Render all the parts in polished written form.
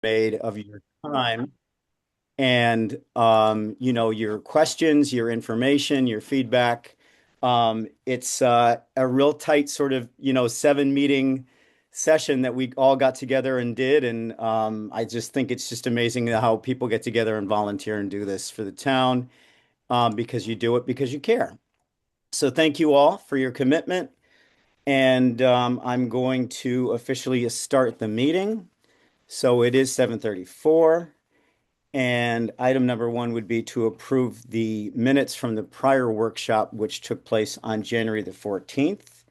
made of your time and your questions, your information, your feedback. It's a real tight sort of, 7 meeting session that we all got together and did. And I just think it's just amazing how people get together and volunteer and do this for the town because you do it because you care. So thank you all for your commitment. And I'm going to officially start the meeting. So it is 7:34. And item number one would be to approve the minutes from the prior workshop, which took place on January the 14th.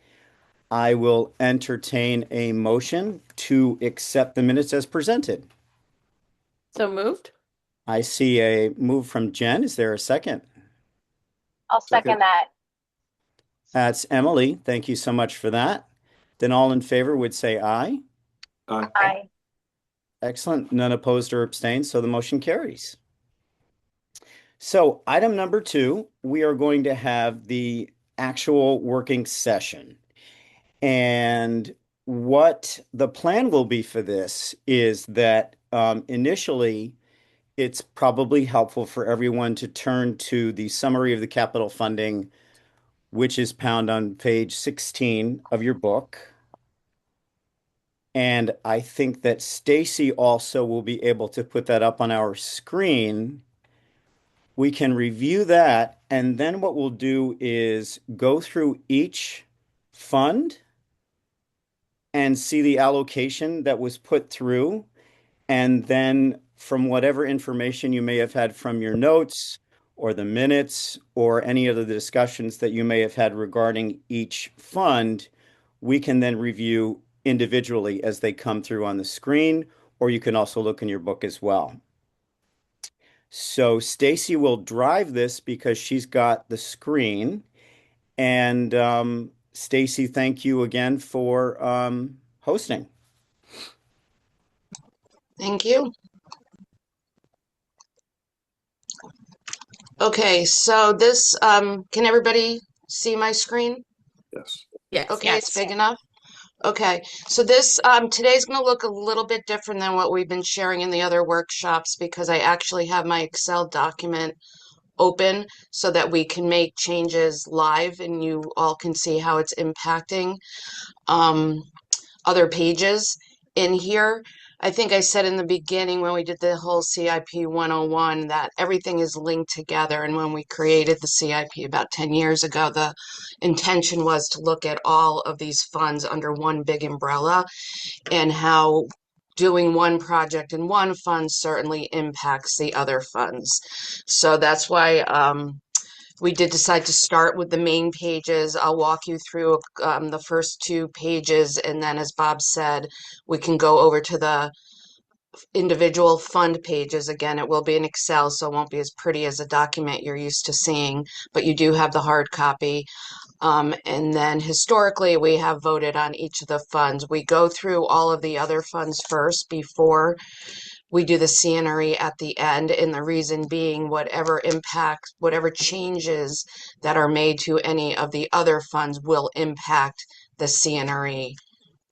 I will entertain a motion to accept the minutes as presented. So moved. I see a move from Jen. Is there a second? I'll Second. second that. That's Emily. Thank you so much for that. Then all in favor would say aye. Aye. Aye. Excellent. None opposed or abstained, so the motion carries. So item number two, we are going to have the actual working session. And what the plan will be for this is that initially it's probably helpful for everyone to turn to the summary of the capital funding, which is found on page 16 of your book. And I think that Stacy also will be able to put that up on our screen. We can review that, and then what we'll do is go through each fund and see the allocation that was put through. And then from whatever information you may have had from your notes or the minutes or any of the discussions that you may have had regarding each fund, we can then review individually as they come through on the screen, or you can also look in your book as well. So Stacy will drive this because she's got the screen. And Stacy, thank you again for hosting. Thank you. Okay, so this, can everybody see my screen? Yes. Yes. Okay, it's big enough? Okay, so this, today's going to look a little bit different than what we've been sharing in the other workshops because I actually have my Excel document open so that we can make changes live and you all can see how it's impacting other pages in here. I think I said in the beginning when we did the whole CIP 101 that everything is linked together. And when we created the CIP about 10 years ago, the intention was to look at all of these funds under one big umbrella and how doing one project in one fund certainly impacts the other funds. So that's why we did decide to start with the main pages. I'll walk you through the first two pages, and then as Bob said, we can go over to the individual fund pages. Again, it will be in Excel, so it won't be as pretty as a document you're used to seeing, but you do have the hard copy. And then historically, we have voted on each of the funds. We go through all of the other funds first before we do the CNRE at the end, and the reason being whatever impact, whatever changes that are made to any of the other funds will impact the CNRE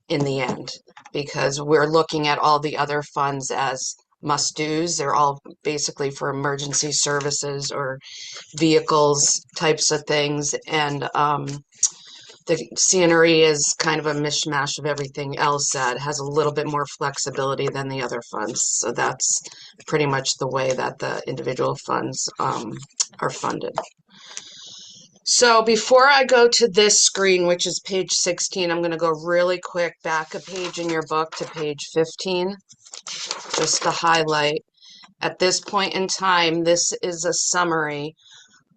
in the end, because we're looking at all the other funds as must-dos. They're all basically for emergency services or vehicles types of things, and the CNRE is kind of a mishmash of everything else that has a little bit more flexibility than the other funds. So that's pretty much the way that the individual funds are funded. So before I go to this screen, which is page 16, I'm going to go really quick back a page in your book to page 15, just to highlight. At this point in time, this is a summary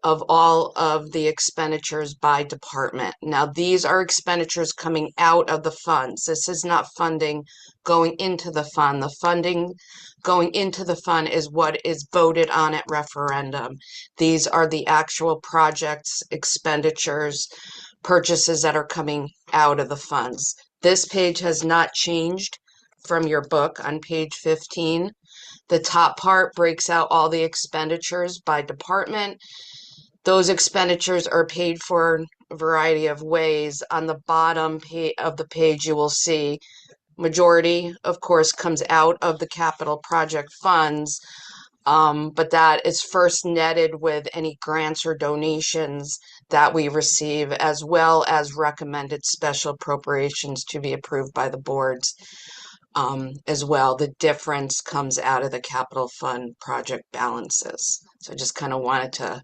of all of the expenditures by department. Now, these are expenditures coming out of the funds. This is not funding going into the fund. The funding going into the fund is what is voted on at referendum. These are the actual projects, expenditures, purchases that are coming out of the funds. This page has not changed from your book on page 15. The top part breaks out all the expenditures by department. Those expenditures are paid for a variety of ways. On the bottom of the page, you will see majority, of course, comes out of the capital project funds, but that is first netted with any grants or donations that we receive, as well as recommended special appropriations to be approved by the boards, as well. The difference comes out of the capital fund project balances. So I just kind of wanted to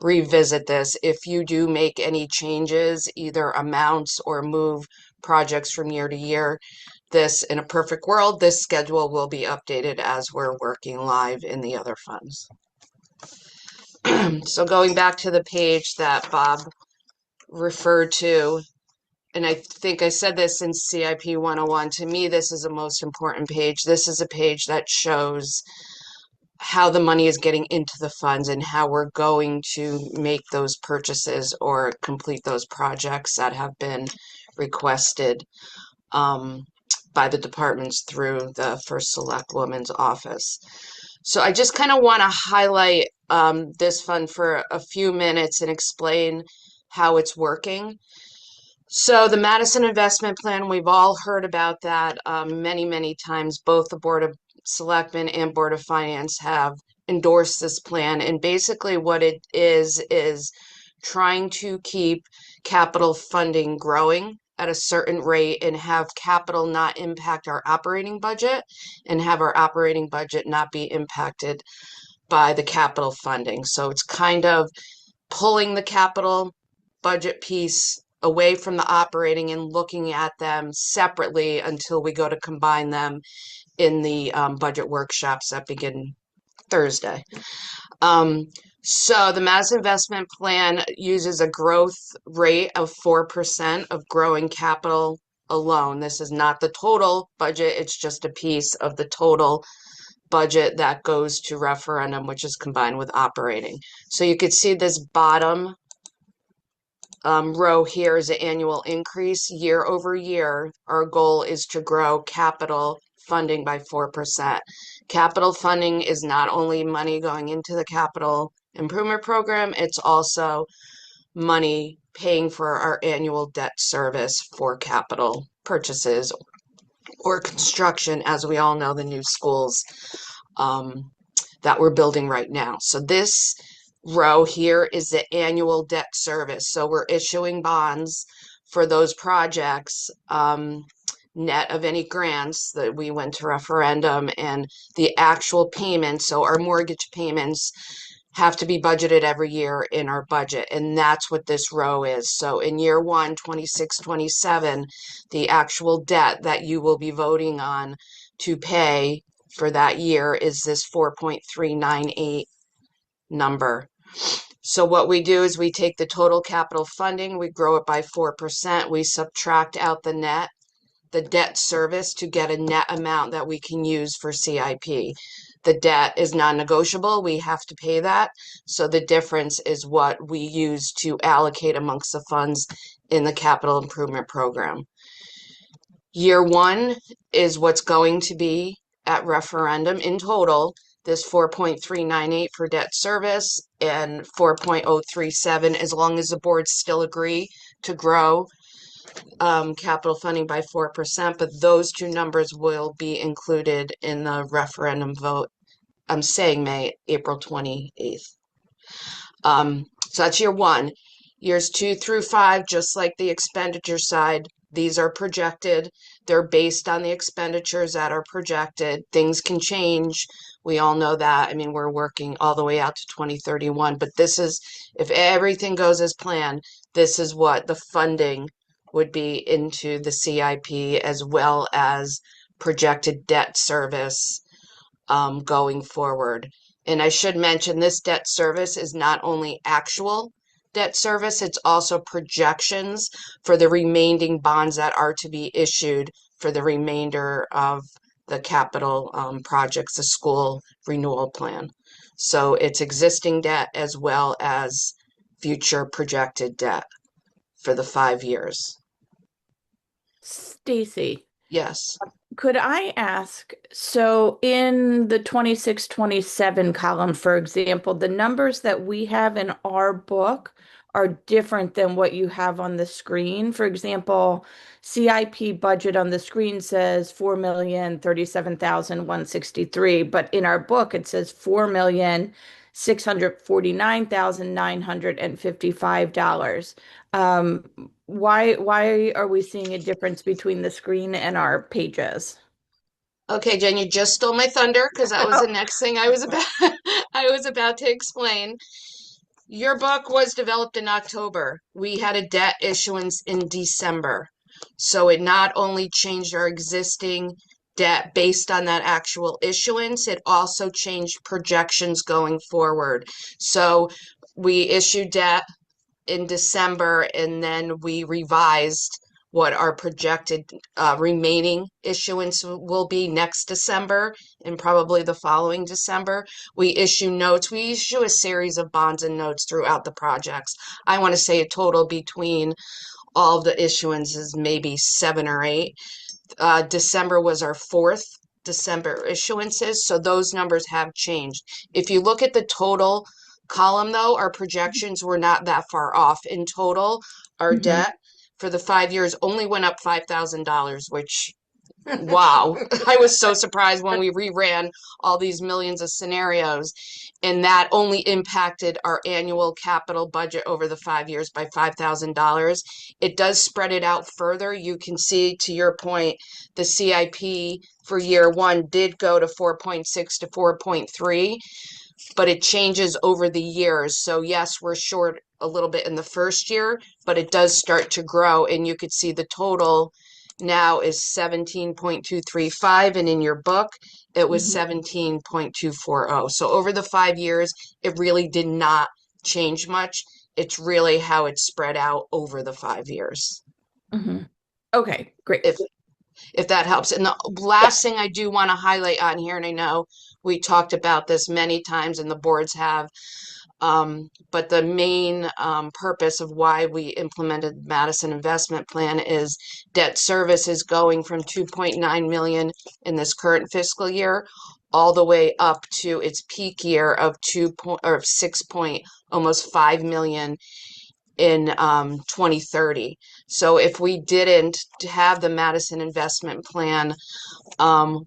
revisit this. If you do make any changes, either amounts or move projects from year to year, this, in a perfect world, this schedule will be updated as we're working live in the other funds. So going back to the page that Bob referred to, and I think I said this in CIP 101, to me, this is the most important page. This is a page that shows how the money is getting into the funds and how we're going to make those purchases or complete those projects that have been requested by the departments through the first select woman's office. So I just kind of want to highlight this fund for a few minutes and explain how it's working. So the Madison investment plan, we've all heard about that many, many times. Both the Board of Selectmen and Board of Finance have endorsed this plan. And basically what it is trying to keep capital funding growing at a certain rate and have capital not impact our operating budget and have our operating budget not be impacted by the capital funding. So it's kind of pulling the capital budget piece away from the operating and looking at them separately until we go to combine them in the budget workshops that begin Thursday. Um, so the Madison investment plan uses a growth rate of 4% of growing capital alone. This is not the total budget, it's just a piece of the total budget that goes to referendum, which is combined with operating. So you could see this bottom row here is an annual increase year over year. Our goal is to grow capital funding by 4%. Capital funding is not only money going into the capital improvement program, it's also money paying for our annual debt service for capital purchases or construction, as we all know, the new schools that we're building right now. So this row here is the annual debt service. So we're issuing bonds for those projects, net of any grants that we went to referendum, and the actual payments. So our mortgage payments have to be budgeted every year in our budget, and that's what this row is. So in year 1, 26, 27, the actual debt that you will be voting on to pay for that year is this 4.398 number. So what we do is we take the total capital funding, we grow it by 4%, we subtract out the debt service to get a net amount that we can use for CIP. The debt is non-negotiable, we have to pay that. So the difference is what we use to allocate amongst the funds in the capital improvement program. Year 1 is what's going to be at referendum in total, this 4.398 for debt service and 4.037 as long as the boards still agree to grow capital funding by 4%, but those two numbers will be included in the referendum vote. I'm saying April 28th. So that's year 1. Years 2 through 5, just like the expenditure side, these are projected. They're based on the expenditures that are projected. Things can change. We all know that. I mean, we're working all the way out to 2031, but this is, if everything goes as planned, this is what the funding would be into the CIP, as well as projected debt service going forward. And I should mention this debt service is not only actual debt service, it's also projections for the remaining bonds that are to be issued for the remainder of the capital projects, the school renewal plan. So it's existing debt as well as future projected debt for the 5 years. Stacy, Yes. could I ask, so in the 26, 27 column, for example, the numbers that we have in our book are different than what you have on the screen. For example, CIP budget on the screen says 4,037,163, but in our book it says $4,649,955. Why are we seeing a difference between the screen and our pages? Okay, Jen, you just stole my thunder because that was the next thing I was about I was about to explain. Your book was developed in October. We had a debt issuance in December. So it not only changed our existing debt based on that actual issuance, it also changed projections going forward. So we issued debt in December, and then we revised what our projected remaining issuance will be next December and probably the following December. We issue notes. We issue a series of bonds and notes throughout the projects. I want to say a total between all of the issuances, maybe seven or eight. December was our fourth December issuances, so those numbers have changed. If you look at the total column, though, our projections were not that far off. In total, our Mhm. debt for the 5 years only went up $5,000, which wow. I was so surprised when we reran all these millions of scenarios, and that only impacted our annual capital budget over the 5 years by $5,000. It does spread it out further. You can see, to your point, the CIP for year one did go to 4.6 to 4.3, but it changes over the years. So yes, we're short a little bit in the first year, but it does start to grow, and you could see the total now is 17.235, and in your book it was Mhm. 17.240. So over the 5 years, it really did not change much. It's really how it's spread out over the 5 years. Mhm. Okay, great. If if that helps. And the Yeah. last thing I do want to highlight on here, and I know we talked about this many times and the boards have, but the main purpose of why we implemented Madison investment plan is debt service is going from 2.9 million in this current fiscal year all the way up to its peak year of 6 point almost 5 million in 2030. So if we didn't have the Madison investment plan,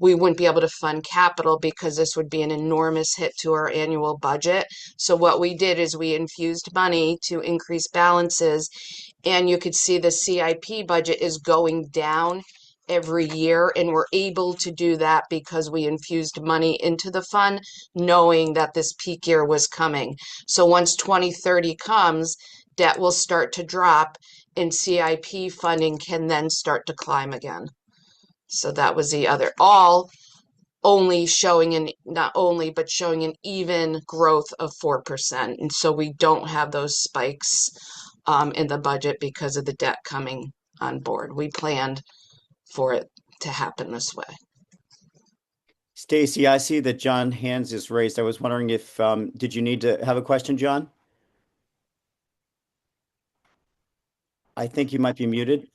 we wouldn't be able to fund capital because this would be an enormous hit to our annual budget. So what we did is we infused money to increase balances, and you could see the CIP budget is going down every year, and we're able to do that because we infused money into the fund knowing that this peak year was coming. So once 2030 comes, debt will start to drop and CIP funding can then start to climb again. So that was the other, all only showing an, not only, but showing an even growth of 4%. And so we don't have those spikes in the budget because of the debt coming on board. We planned for it to happen this way. Stacy, I see that John hands is raised. I was wondering if did you need to have a question, John? I think you might be muted.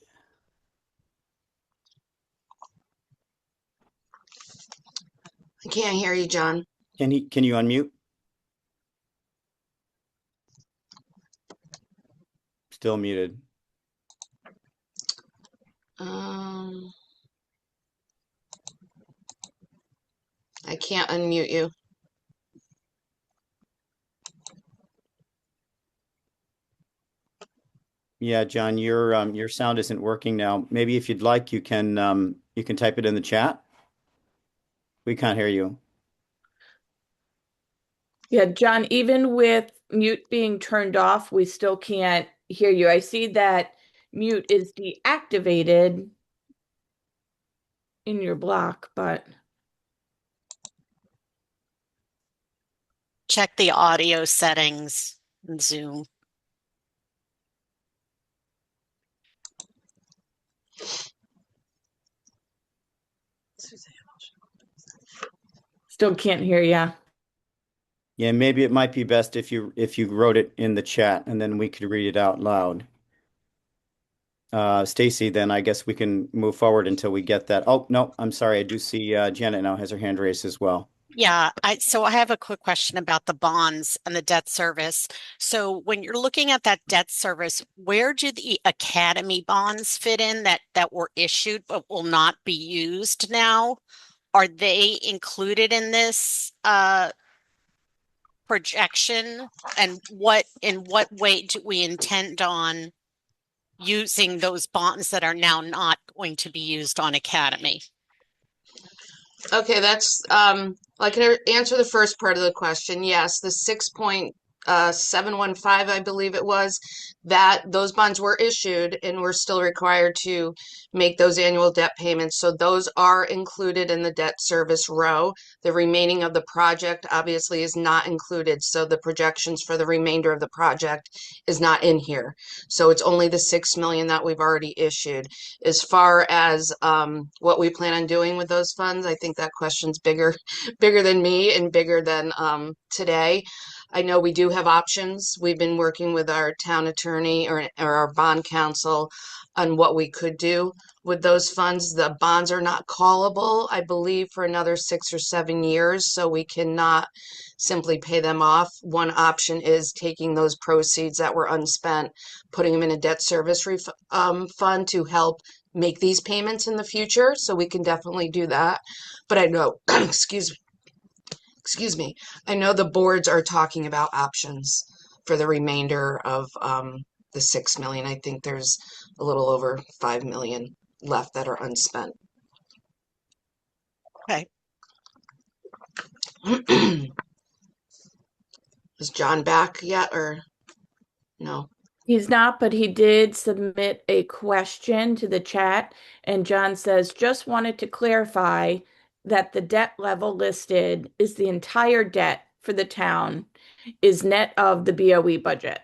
I can't hear you, John. Can you unmute? Still muted. Um, I can't unmute you. Yeah, John, your sound isn't working now. Maybe if you'd like, you can type it in the chat. We can't hear you. Yeah, John, even with mute being turned off, we still can't hear you. I see that mute is deactivated in your block, but Check the audio settings in Zoom. still can't hear you. Yeah, maybe it might be best if you wrote it in the chat and then we could read it out loud. Stacy, then I guess we can move forward until we get that. Oh, no, I'm sorry. I do see Janet now has her hand raised as well. Yeah, so I have a quick question about the bonds and the debt service. So when you're looking at that debt service, where do the academy bonds fit in that were issued but will not be used now? Are they included in this projection? And in what way do we intend on using those bonds that are now not going to be used on academy? Okay, that's I can answer the first part of the question. Yes, the 6.715, I believe it was, that those bonds were issued and we're still required to make those annual debt payments. So those are included in the debt service row. The remaining of the project obviously is not included. So the projections for the remainder of the project is not in here. So it's only the 6 million that we've already issued. As far as what we plan on doing with those funds, I think that question's bigger, bigger than me and bigger than today. I know we do have options. We've been working with our town attorney or our bond counsel on what we could do with those funds. The bonds are not callable, I believe, for another 6 or 7 years, so we cannot simply pay them off. One option is taking those proceeds that were unspent, putting them in a debt service fund to help make these payments in the future. So we can definitely do that. But I know, excuse me, I know the boards are talking about options for the remainder of the 6 million. I think there's a little over 5 million left that are unspent. Okay. Is John back yet or no? He's not, but he did submit a question to the chat. And John says, just wanted to clarify that the debt level listed is the entire debt for the town is net of the BOE budget.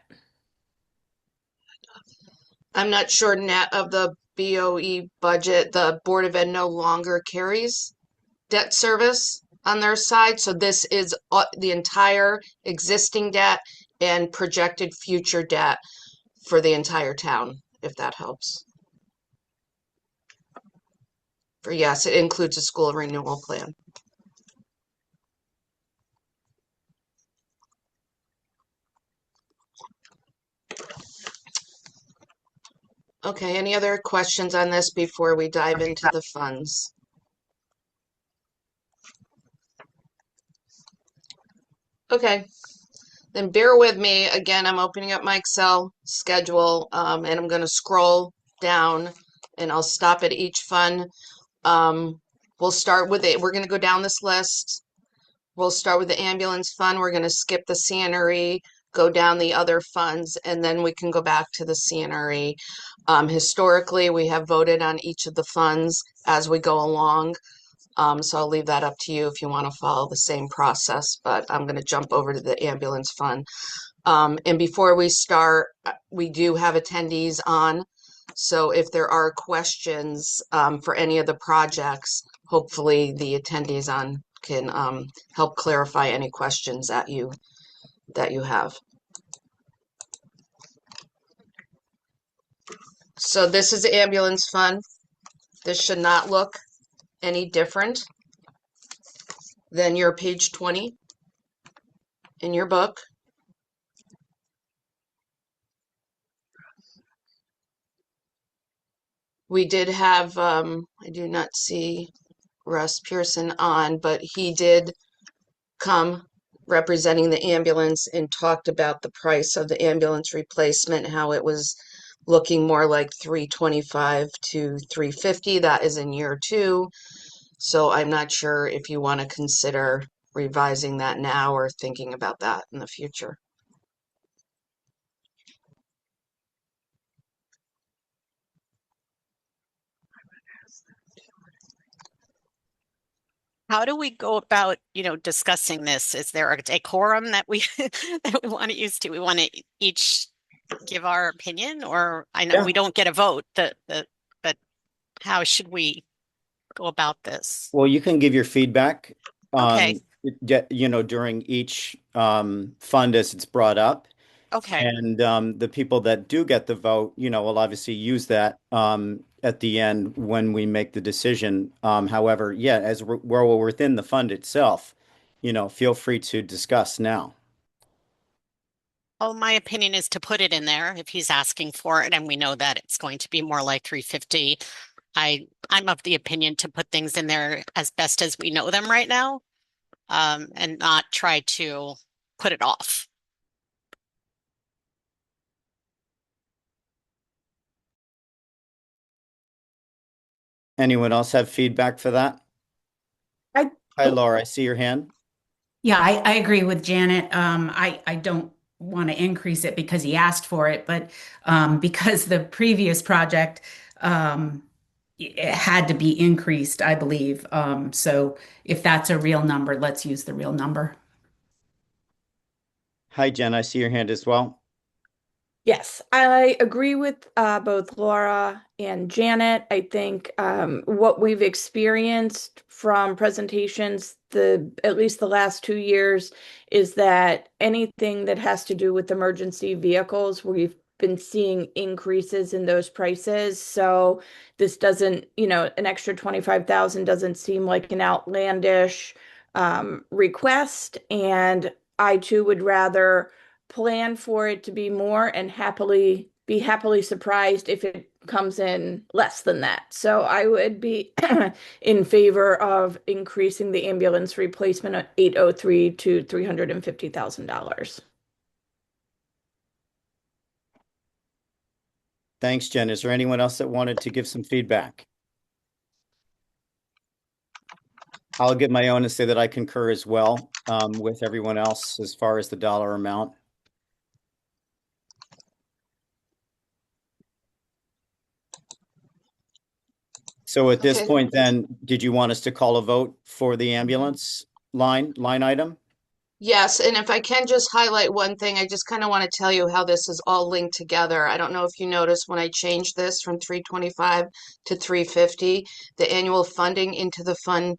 I'm not sure net of the BOE budget. The Board of Ed no longer carries debt service on their side. So this is the entire existing debt and projected future debt for the entire town, if that helps. For yes, it includes a school renewal plan. Okay, any other questions on this before we dive into the funds? Okay, then bear with me. Again, I'm opening up my Excel schedule and I'm going to scroll down and I'll stop at each fund. We'll start with it. We're going to go down this list. We'll start with the ambulance fund. We're going to skip the CNRE, go down the other funds, and then we can go back to the CNRE. Historically, we have voted on each of the funds as we go along. So I'll leave that up to you if you want to follow the same process, but I'm going to jump over to the ambulance fund. And before we start, we do have attendees on. So if there are questions for any of the projects, hopefully the attendees on can help clarify any questions that you have. So this is the ambulance fund. This should not look any different than your page 20 in your book. We did have, I do not see Russ Pearson on, but he did come representing the ambulance and talked about the price of the ambulance replacement, how it was looking more like 325 to 350. That is in year 2. So I'm not sure if you want to consider revising that now or thinking about that in the future. How do we go about, discussing this? Is there a decorum that we that we want to use? Do we want to each give our opinion, or I know Yeah. we don't get a vote, but how should we go about this? Well, you can give your feedback, Okay, during each fund as it's brought up. okay. And the people that do get the vote, will obviously use that at the end when we make the decision. However, yeah, as we're within the fund itself, feel free to discuss now. Oh, my opinion is to put it in there if he's asking for it, and we know that it's going to be more like 350. I'm of the opinion to put things in there as best as we know them right now, and not try to put it off. Anyone else have feedback for that? I, Hi, Laura, I see your hand. Yeah, I agree with Janet. I don't want to increase it because he asked for it, but because the previous project it had to be increased, I believe. So if that's a real number, let's use the real number. Hi, Jen, I see your hand as well. Yes, I agree with both Laura and Janet. I think what we've experienced from presentations, at least the last 2 years, is that anything that has to do with emergency vehicles, we've been seeing increases in those prices. So this doesn't, an extra 25,000 doesn't seem like an outlandish request. And I too would rather plan for it to be more and be happily surprised if it comes in less than that. So I would be in favor of increasing the ambulance replacement at 803 to $350,000. Thanks, Jen. Is there anyone else that wanted to give some feedback? I'll give my own and say that I concur as well with everyone else as far as the dollar amount. So at this Okay. point, then, did you want us to call a vote for the ambulance line item? Yes, and if I can just highlight one thing, I just kind of want to tell you how this is all linked together. I don't know if you noticed when I changed this from 325 to 350, the annual funding into the fund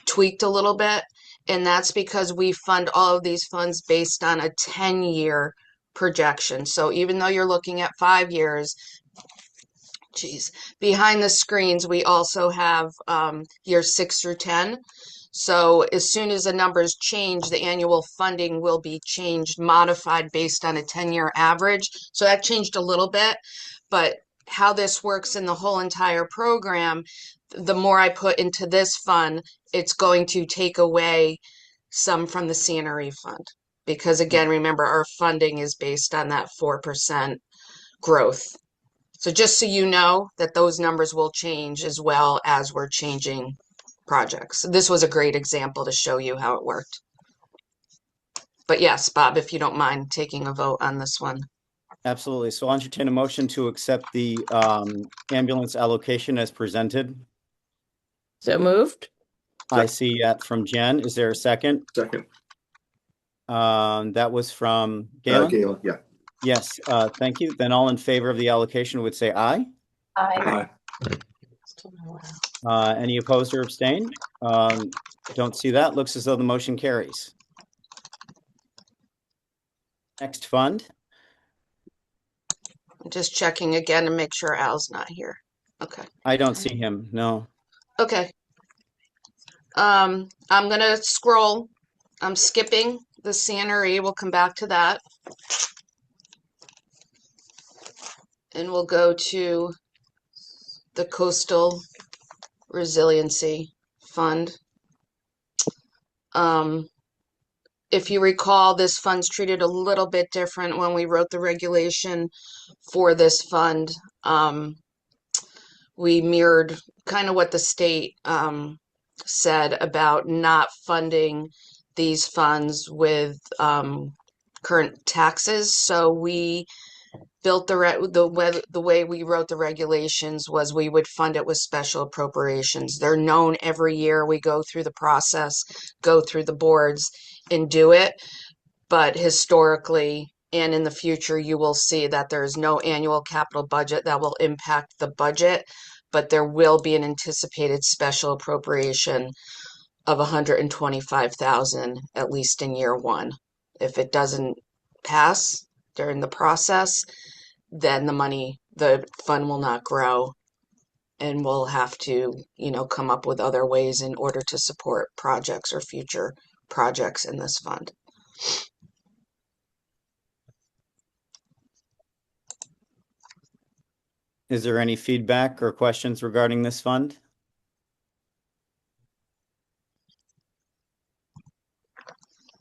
tweaked a little bit, and that's because we fund all of these funds based on a 10-year projection. So even though you're looking at 5 years, geez, behind the screens, we also have years 6 through 10. So as soon as the numbers change, the annual funding will be changed, modified based on a 10-year average. So that changed a little bit, but how this works in the whole entire program, the more I put into this fund, it's going to take away some from the CNRE fund. Because again, remember, our funding is based on that 4% growth. So just so you know that those numbers will change as well as we're changing projects. This was a great example to show you how it worked. But yes, Bob, if you don't mind taking a vote on this one. Absolutely. So I'll entertain a motion to accept the ambulance allocation as presented. So moved. I see that from Jen. Is there a second? Second. That was from Galen? Galen, yeah. Yes, thank you. Then all in favor of the allocation would say aye. Aye. Any opposed or abstain? Don't see that. Looks as though the motion carries. Next fund. I'm just checking again to make sure Al's not here. Okay. I don't see him. No. Okay. I'm gonna scroll. I'm skipping the CNRE. We'll come back to that. And we'll go to the Coastal Resiliency Fund. If you recall, this fund's treated a little bit different when we wrote the regulation for this fund. We mirrored kind of what the state said about not funding these funds with current taxes. So we built the way we wrote the regulations was we would fund it with special appropriations. They're known every year. We go through the process, go through the boards and do it. But historically and in the future, you will see that there is no annual capital budget that will impact the budget, but there will be an anticipated special appropriation of 125,000 at least in year one. If it doesn't pass during the process, then the fund will not grow, and we'll have to, come up with other ways in order to support projects or future projects in this fund. Is there any feedback or questions regarding this fund?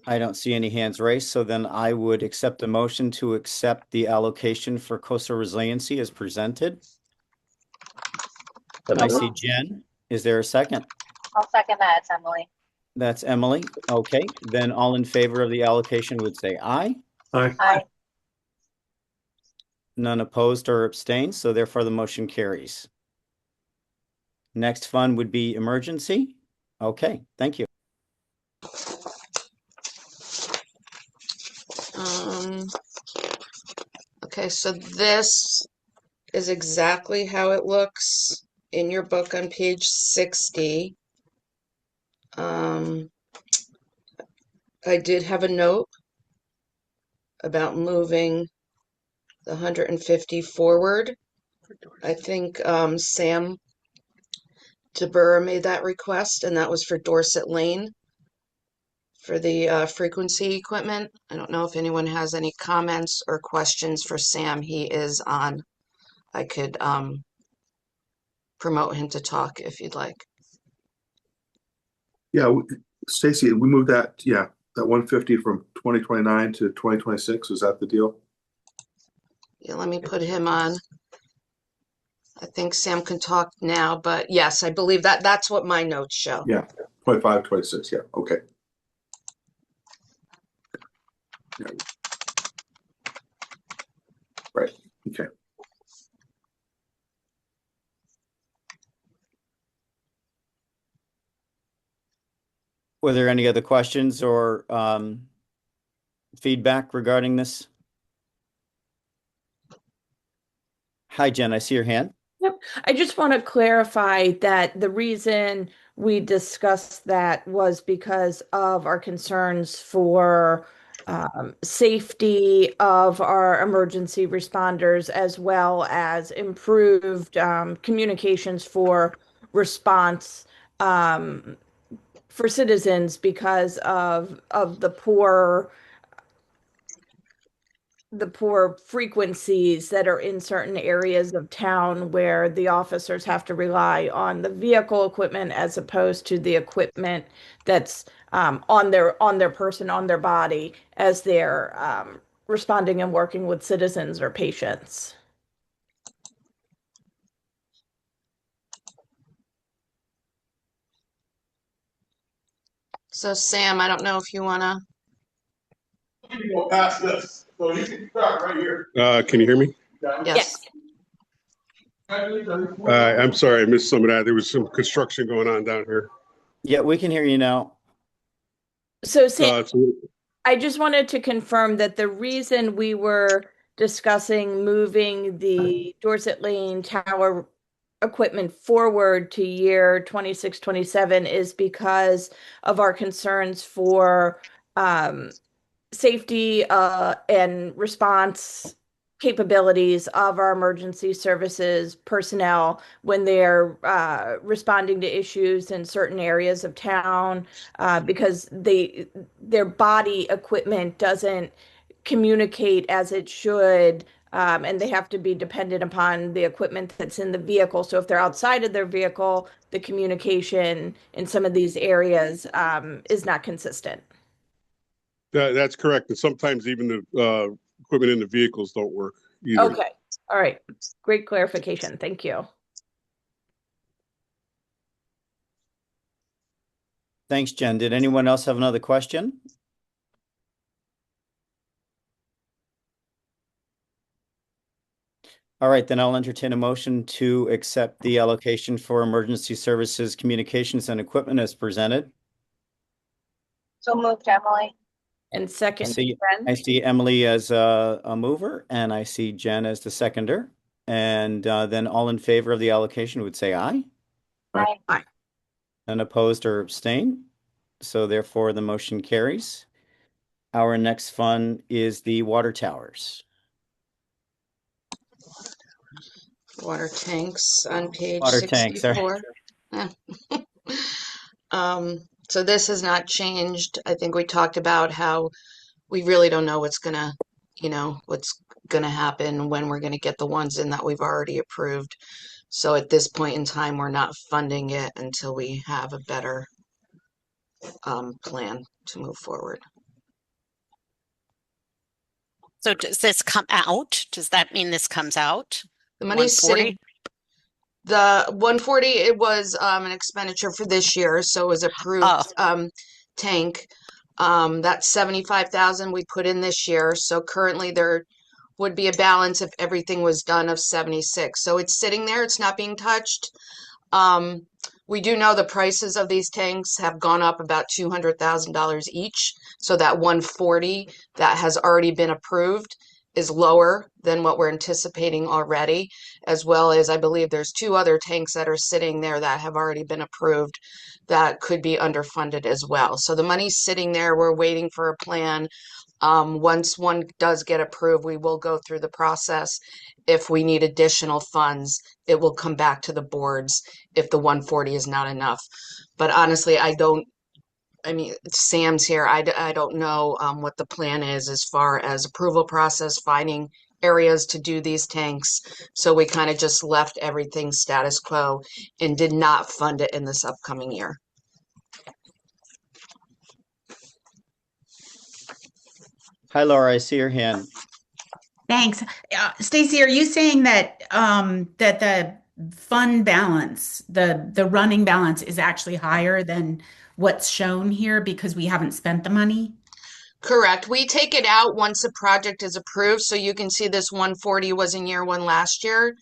I don't see any hands raised, so then I would accept a motion to accept the allocation for coastal resiliency as presented. I see Jen. Is there a second? I'll second that. It's Emily. That's Emily. Okay, then all in favor of the allocation would say aye. Aye. Aye. None opposed or abstained, so therefore the motion carries. Next fund would be emergency. Okay, thank you. Okay, so this is exactly how it looks in your book on page 60. I did have a note about moving the 150 forward. I think Sam DeBurr made that request, and that was for Dorset Lane for the frequency equipment. I don't know if anyone has any comments or questions for Sam. He is on. I could promote him to talk if you'd like. Yeah, Stacy, we moved that, that 150 from 2029 to 2026. Is that the deal? Yeah, let me put him on. I think Sam can talk now, but yes, I believe that's what my notes show. Yeah, 25, 26. Yeah, okay. Yeah. Right, okay. Were there any other questions or feedback regarding this? Hi, Jen, I see your hand. Yep. I just want to clarify that the reason we discussed that was because of our concerns for safety of our emergency responders, as well as improved communications for response for citizens because of the poor frequencies that are in certain areas of town where the officers have to rely on the vehicle equipment as opposed to the equipment that's on their person, on their body as they're responding and working with citizens or patients. So Sam, I don't know if you want to. Go past this, so you can start right here. Can you hear me? Yes. I'm sorry, I missed some of that. There was some construction going on down here. Yeah, we can hear you now. So Sam, I just wanted to confirm that the reason we were discussing moving the Dorset Lane Tower equipment forward to year 26, 27 is because of our concerns for safety and response capabilities of our emergency services personnel when they're responding to issues in certain areas of town because their body equipment doesn't communicate as it should, and they have to be dependent upon the equipment that's in the vehicle. So if they're outside of their vehicle, the communication in some of these areas is not consistent. That's correct. And sometimes even the equipment in the vehicles don't work either. Okay. All right. Great clarification. Thank you. Thanks, Jen. Did anyone else have another question? All right, then I'll entertain a motion to accept the allocation for emergency services, communications, and equipment as presented. So moved, Emily. And second, I see Emily as a mover, and I see Jen as the seconder. And then all in favor of the allocation would say aye. Aye. Aye. None opposed or abstain. So therefore the motion carries. Our next fund is the water towers. Water tanks on page Water tanks, 64. So this has not changed. I think we talked about how we really don't know what's gonna happen when we're gonna get the ones in that we've already approved. So at this point in time, we're not funding it until we have a better plan to move forward. So does this come out? Does that mean this comes out? The money's 140? sitting. The 140, it was an expenditure for this year, so it was approved tank. That 75,000 we put in this year. So currently there would be a balance if everything was done of 76. So it's sitting there, it's not being touched. Um, we do know the prices of these tanks have gone up about $200,000 each. So that 140 that has already been approved is lower than what we're anticipating already, as well as I believe there's two other tanks that are sitting there that have already been approved that could be underfunded as well. So the money's sitting there. We're waiting for a plan. Once one does get approved, we will go through the process. If we need additional funds, it will come back to the boards if the 140 is not enough. But honestly, I mean, Sam's here. I don't know what the plan is as far as approval process, finding areas to do these tanks. So we kind of just left everything status quo and did not fund it in this upcoming year. Hi, Laura. I see your hand. Thanks. Stacy, are you saying that that the fund balance, the running balance is actually higher than what's shown here because we haven't spent the money? Correct. We take it out once the project is approved. So you can see this 140 was in year one last year.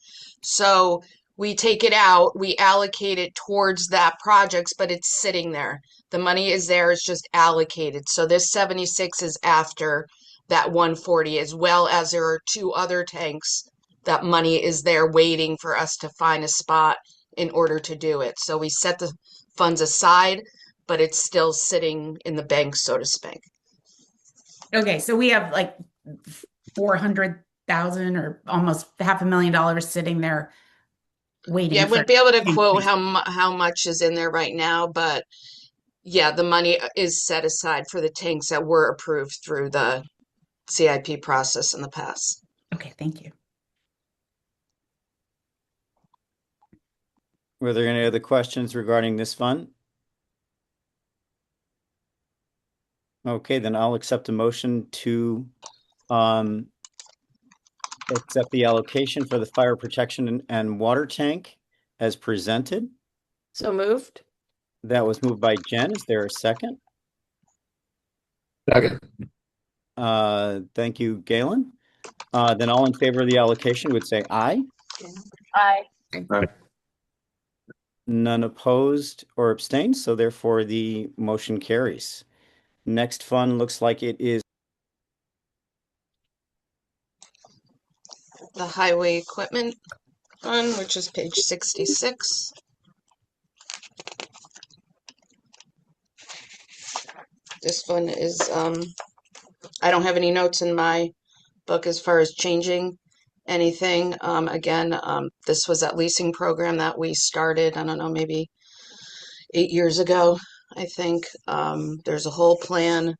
So we take it out, we allocate it towards that projects, but it's sitting there. The money is there, it's just allocated. So this 76 is after that 140, as well as there are two other tanks. That money is there waiting for us to find a spot in order to do it. So we set the funds aside, but it's still sitting in the bank, so to speak. Okay, so we have like 400,000 or almost $500,000 sitting there Yeah, I waiting for wouldn't be able to quote increase. how much is in there right now, but yeah, the money is set aside for the tanks that were approved through the CIP process in the past. Okay, thank you. Were there any other questions regarding this fund? Okay, then I'll accept a motion to accept the allocation for the fire protection and water tank as presented. So moved. That was moved by Jen. Is there a second? Second. Thank you, Galen. Then all in favor of the allocation would say aye. Aye. Aye. None opposed or abstained, so therefore the motion carries. Next fund looks like it is The highway equipment fund, which is page 66. This fund is, I don't have any notes in my book as far as changing anything. Again, this was that leasing program that we started, I don't know, maybe 8 years ago, I think. There's a whole plan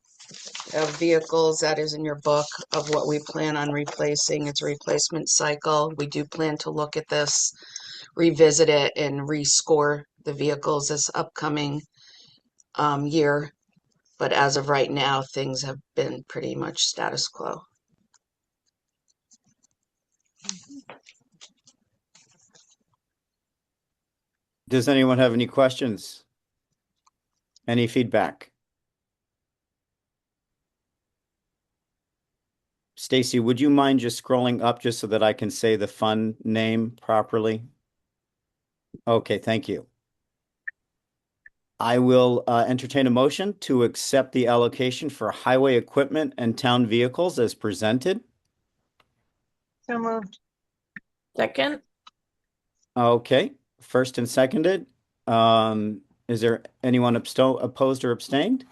of vehicles that is in your book of what we plan on replacing. It's a replacement cycle. We do plan to look at this, revisit it, and rescore the vehicles this upcoming year. But as of right now, things have been pretty much status quo. Does anyone have any questions? Any feedback? Stacy, would you mind just scrolling up just so that I can say the fund name properly? Okay, thank you. I will entertain a motion to accept the allocation for highway equipment and town vehicles as presented. So moved. Second. Okay, first and seconded. Is there anyone opposed or abstained?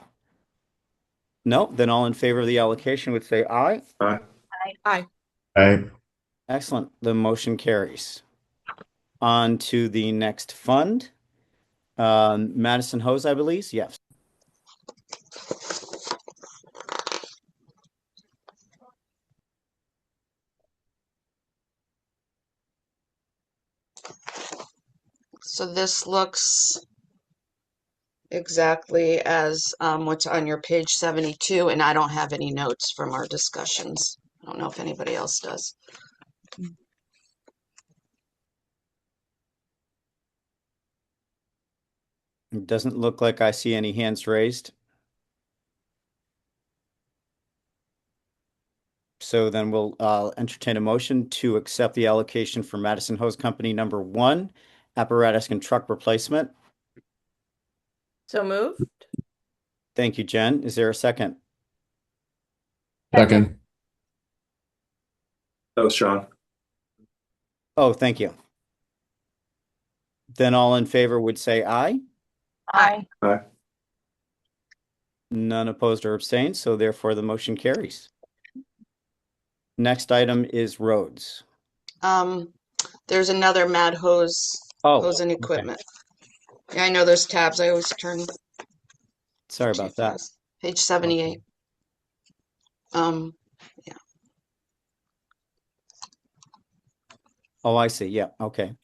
No, then all in favor of the allocation would say aye. Aye. Aye. Aye. Excellent. The motion carries. On to the next fund. Madison Hose, I believe. Yes. So this looks exactly as what's on your page 72, and I don't have any notes from our discussions. I don't know if anybody else does. It doesn't look like I see any hands raised. So then we'll entertain a motion to accept the allocation for Madison Hose Company number 1, apparatus and truck replacement. So moved. Thank you, Jen. Is there a second? Second. That was Sean. Oh, thank you. Then all in favor would say aye. Aye. Aye. None opposed or abstained, so therefore the motion carries. Next item is roads. There's another Mad Hose hose and okay. equipment. Yeah, I know those tabs. I always turn Sorry too about that. fast. Page 78. Yeah. Oh, I see. Yeah, okay.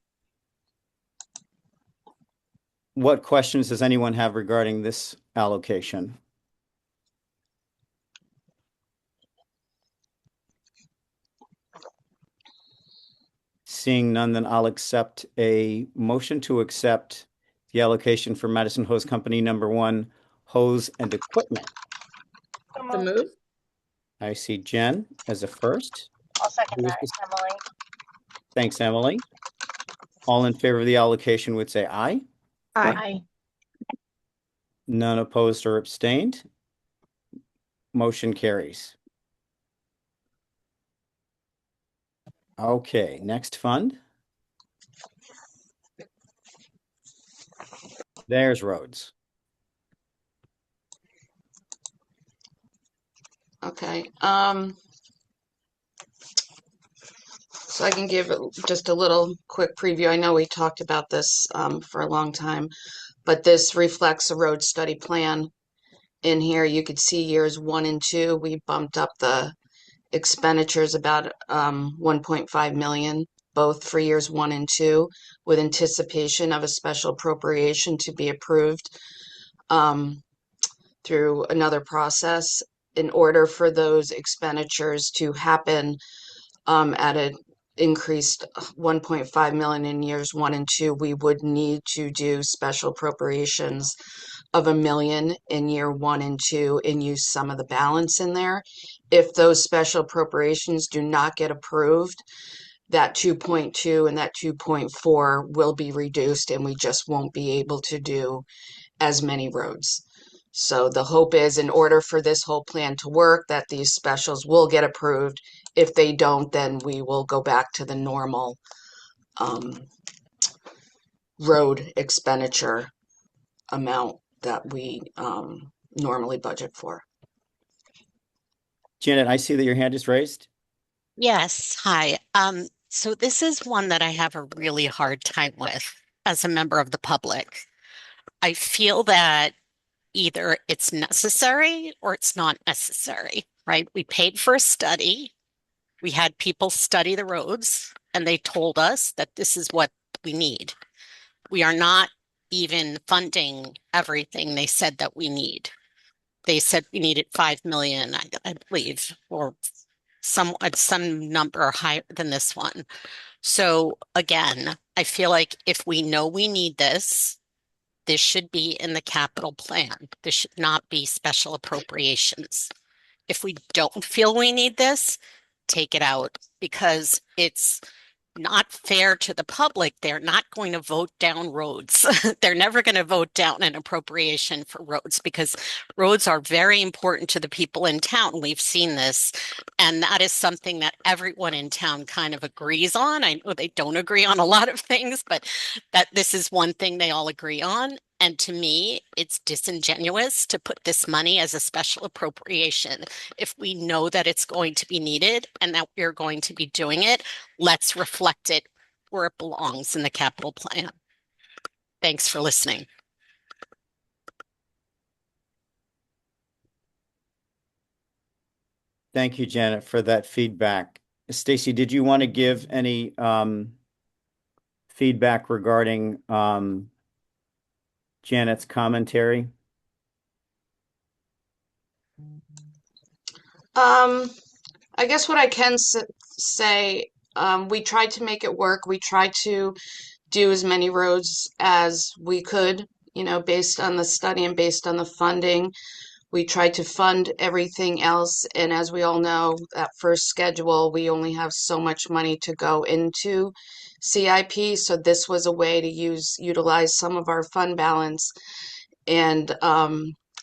What questions does anyone have regarding this allocation? Seeing none, then I'll accept a motion to accept the allocation for Madison Hose Company number 1, hose and equipment. So So moved. moved. I see Jen as a first. I'll second Who is that, this? Emily. Thanks, Emily. All in favor of the allocation would say aye. Aye. Aye. None opposed or abstained. Motion carries. Okay, next fund. There's roads. Okay. So I can give just a little quick preview. I know we talked about this for a long time, but this reflects a road study plan. In here, you could see years 1 and 2. We bumped up the expenditures about 1.5 million, both for years 1 and 2, with anticipation of a special appropriation to be approved through another process. In order for those expenditures to happen at an increased 1.5 million in years 1 and 2, we would need to do special appropriations of $1 million in year 1 and 2 and use some of the balance in there. If those special appropriations do not get approved, that 2.2 and that 2.4 will be reduced and we just won't be able to do as many roads. So the hope is, in order for this whole plan to work, that these specials will get approved. If they don't, then we will go back to the normal road expenditure amount that we normally budget for. Janet, I see that your hand is raised. Yes, hi. So this is one that I have a really hard time with as a member of the public. I feel that either it's necessary or it's not necessary, right? We paid for a study. We had people study the roads and they told us that this is what we need. We are not even funding everything they said that we need. They said we needed 5 million, I believe, or some number higher than this one. So again, I feel like if we know we need this should be in the capital plan. This should not be special appropriations. If we don't feel we need this, take it out because it's not fair to the public. They're not going to vote down roads. They're never going to vote down an appropriation for roads because roads are very important to the people in town. We've seen this. And that is something that everyone in town kind of agrees on. I know they don't agree on a lot of things, but that this is one thing they all agree on. And to me, it's disingenuous to put this money as a special appropriation. If we know that it's going to be needed and that we're going to be doing it, let's reflect it where it belongs in the capital plan. Thanks for listening. Thank you, Janet, for that feedback. Stacy, did you want to give any feedback regarding Janet's commentary? I guess what I can say, we tried to make it work. We tried to do as many roads as we could, based on the study and based on the funding. We tried to fund everything else, and as we all know, that first schedule, we only have so much money to go into CIP, so this was a way to utilize some of our fund balance and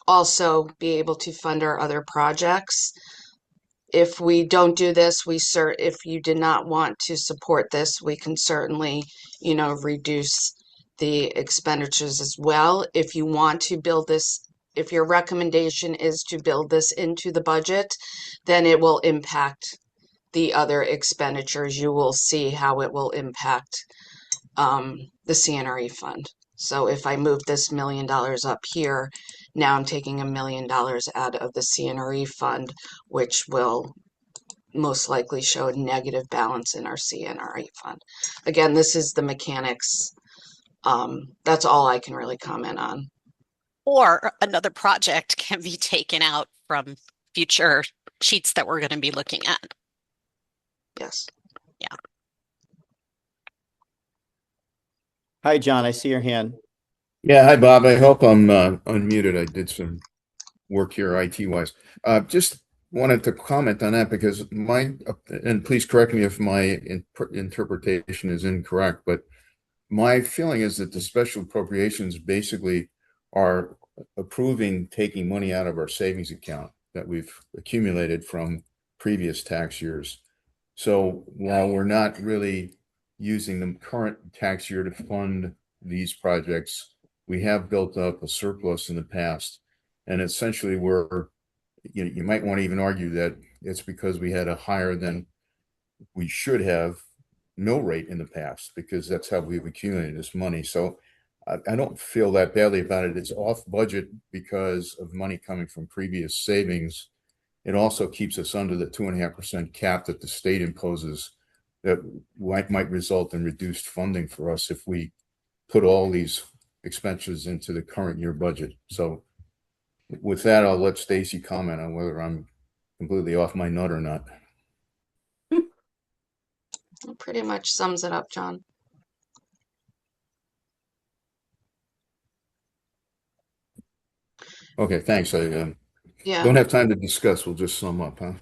also be able to fund our other projects. If we don't do this, if you did not want to support this, we can certainly, reduce the expenditures as well. If you want to build this, if your recommendation is to build this into the budget, then it will impact the other expenditures. You will see how it will impact the CNRE fund. So if I move this $1 million up here, now I'm taking $1 million out of the CNRE fund, which will most likely show a negative balance in our CNRE fund. Again, this is the mechanics. That's all I can really comment on. Or another project can be taken out from future sheets that we're going to be looking at. Yes. Yeah. Hi, John. I see your hand. Yeah, hi, Bob. I hope I'm unmuted. I did some work here IT wise. Just wanted to comment on that because and please correct me if my interpretation is incorrect, but my feeling is that the special appropriations basically are approving taking money out of our savings account that we've accumulated from previous tax years. So while we're not really using the current tax year to fund these projects, we have built up a surplus in the past. And essentially you might want to even argue that it's because we had a higher than we should have mill rate in the past, because that's how we've accumulated this money. So I don't feel that badly about it. It's off budget because of money coming from previous savings. It also keeps us under the 2.5% cap that the state imposes that might result in reduced funding for us if we put all these expenses into the current year budget. So with that, I'll let Stacy comment on whether I'm completely off my nut or not. It pretty much sums it up, John. Okay, thanks. I Yeah. don't have time to discuss. We'll just sum up, huh?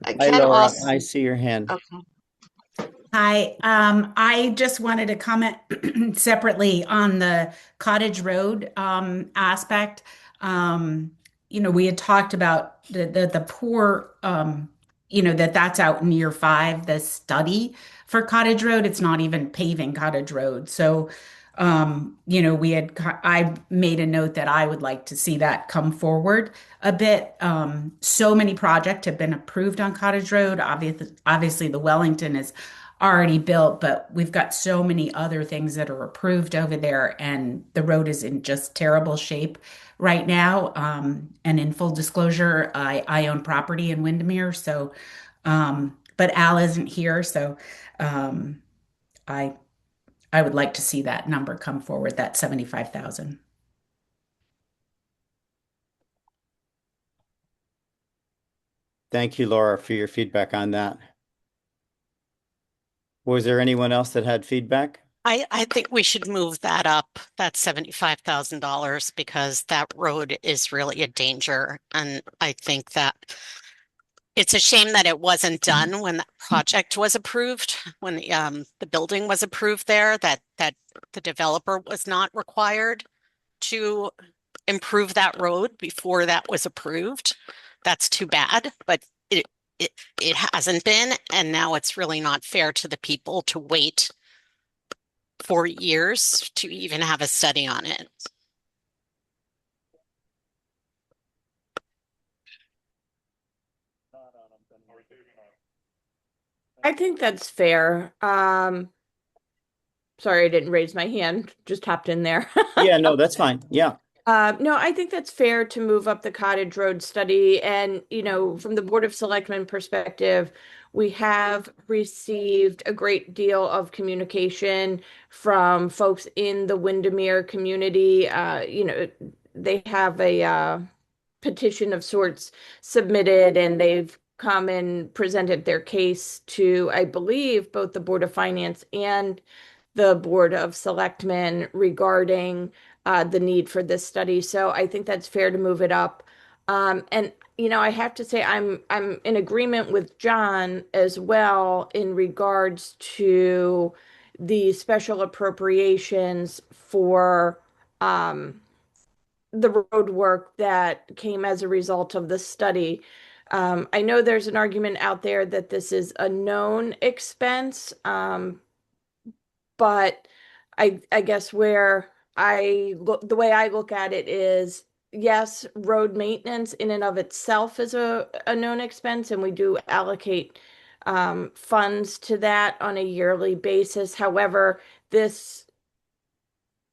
I Hi, can Laura. also. I see your hand. Okay. Hi, I just wanted to comment separately on the Cottage Road aspect. We had talked about the poor, that's out in year five, the study for Cottage Road. It's not even paving Cottage Road. So, I made a note that I would like to see that come forward a bit. So many projects have been approved on Cottage Road. Obviously, the Wellington is already built, but we've got so many other things that are approved over there, and the road is in just terrible shape right now. And in full disclosure, I own property in Windermere, so but Al isn't here, so um, I I would like to see that number come forward, that 75,000. Thank you, Laura, for your feedback on that. Was there anyone else that had feedback? I think we should move that up, that $75,000, because that road is really a danger. And I think that it's a shame that it wasn't done when that project was approved, when the building was approved there, that the developer was not required to improve that road before that was approved. That's too bad, but it hasn't been, and now it's really not fair to the people to wait 4 years to even have a study on it. I think that's fair. Sorry, I didn't raise my hand, just hopped in there. Yeah, no, that's fine. Yeah. No, I think that's fair to move up the Cottage Road study. And, from the Board of Selectmen perspective, we have received a great deal of communication from folks in the Windermere community. They have a petition of sorts submitted, and they've come and presented their case to, I believe, both the Board of Finance and the Board of Selectmen regarding the need for this study. So I think that's fair to move it up. And I have to say I'm in agreement with John as well in regards to the special appropriations for the road work that came as a result of the study. I know there's an argument out there that this is a known expense, but I guess where I look, the way I look at it is, yes, road maintenance in and of itself is a known expense, and we do allocate funds to that on a yearly basis. However, this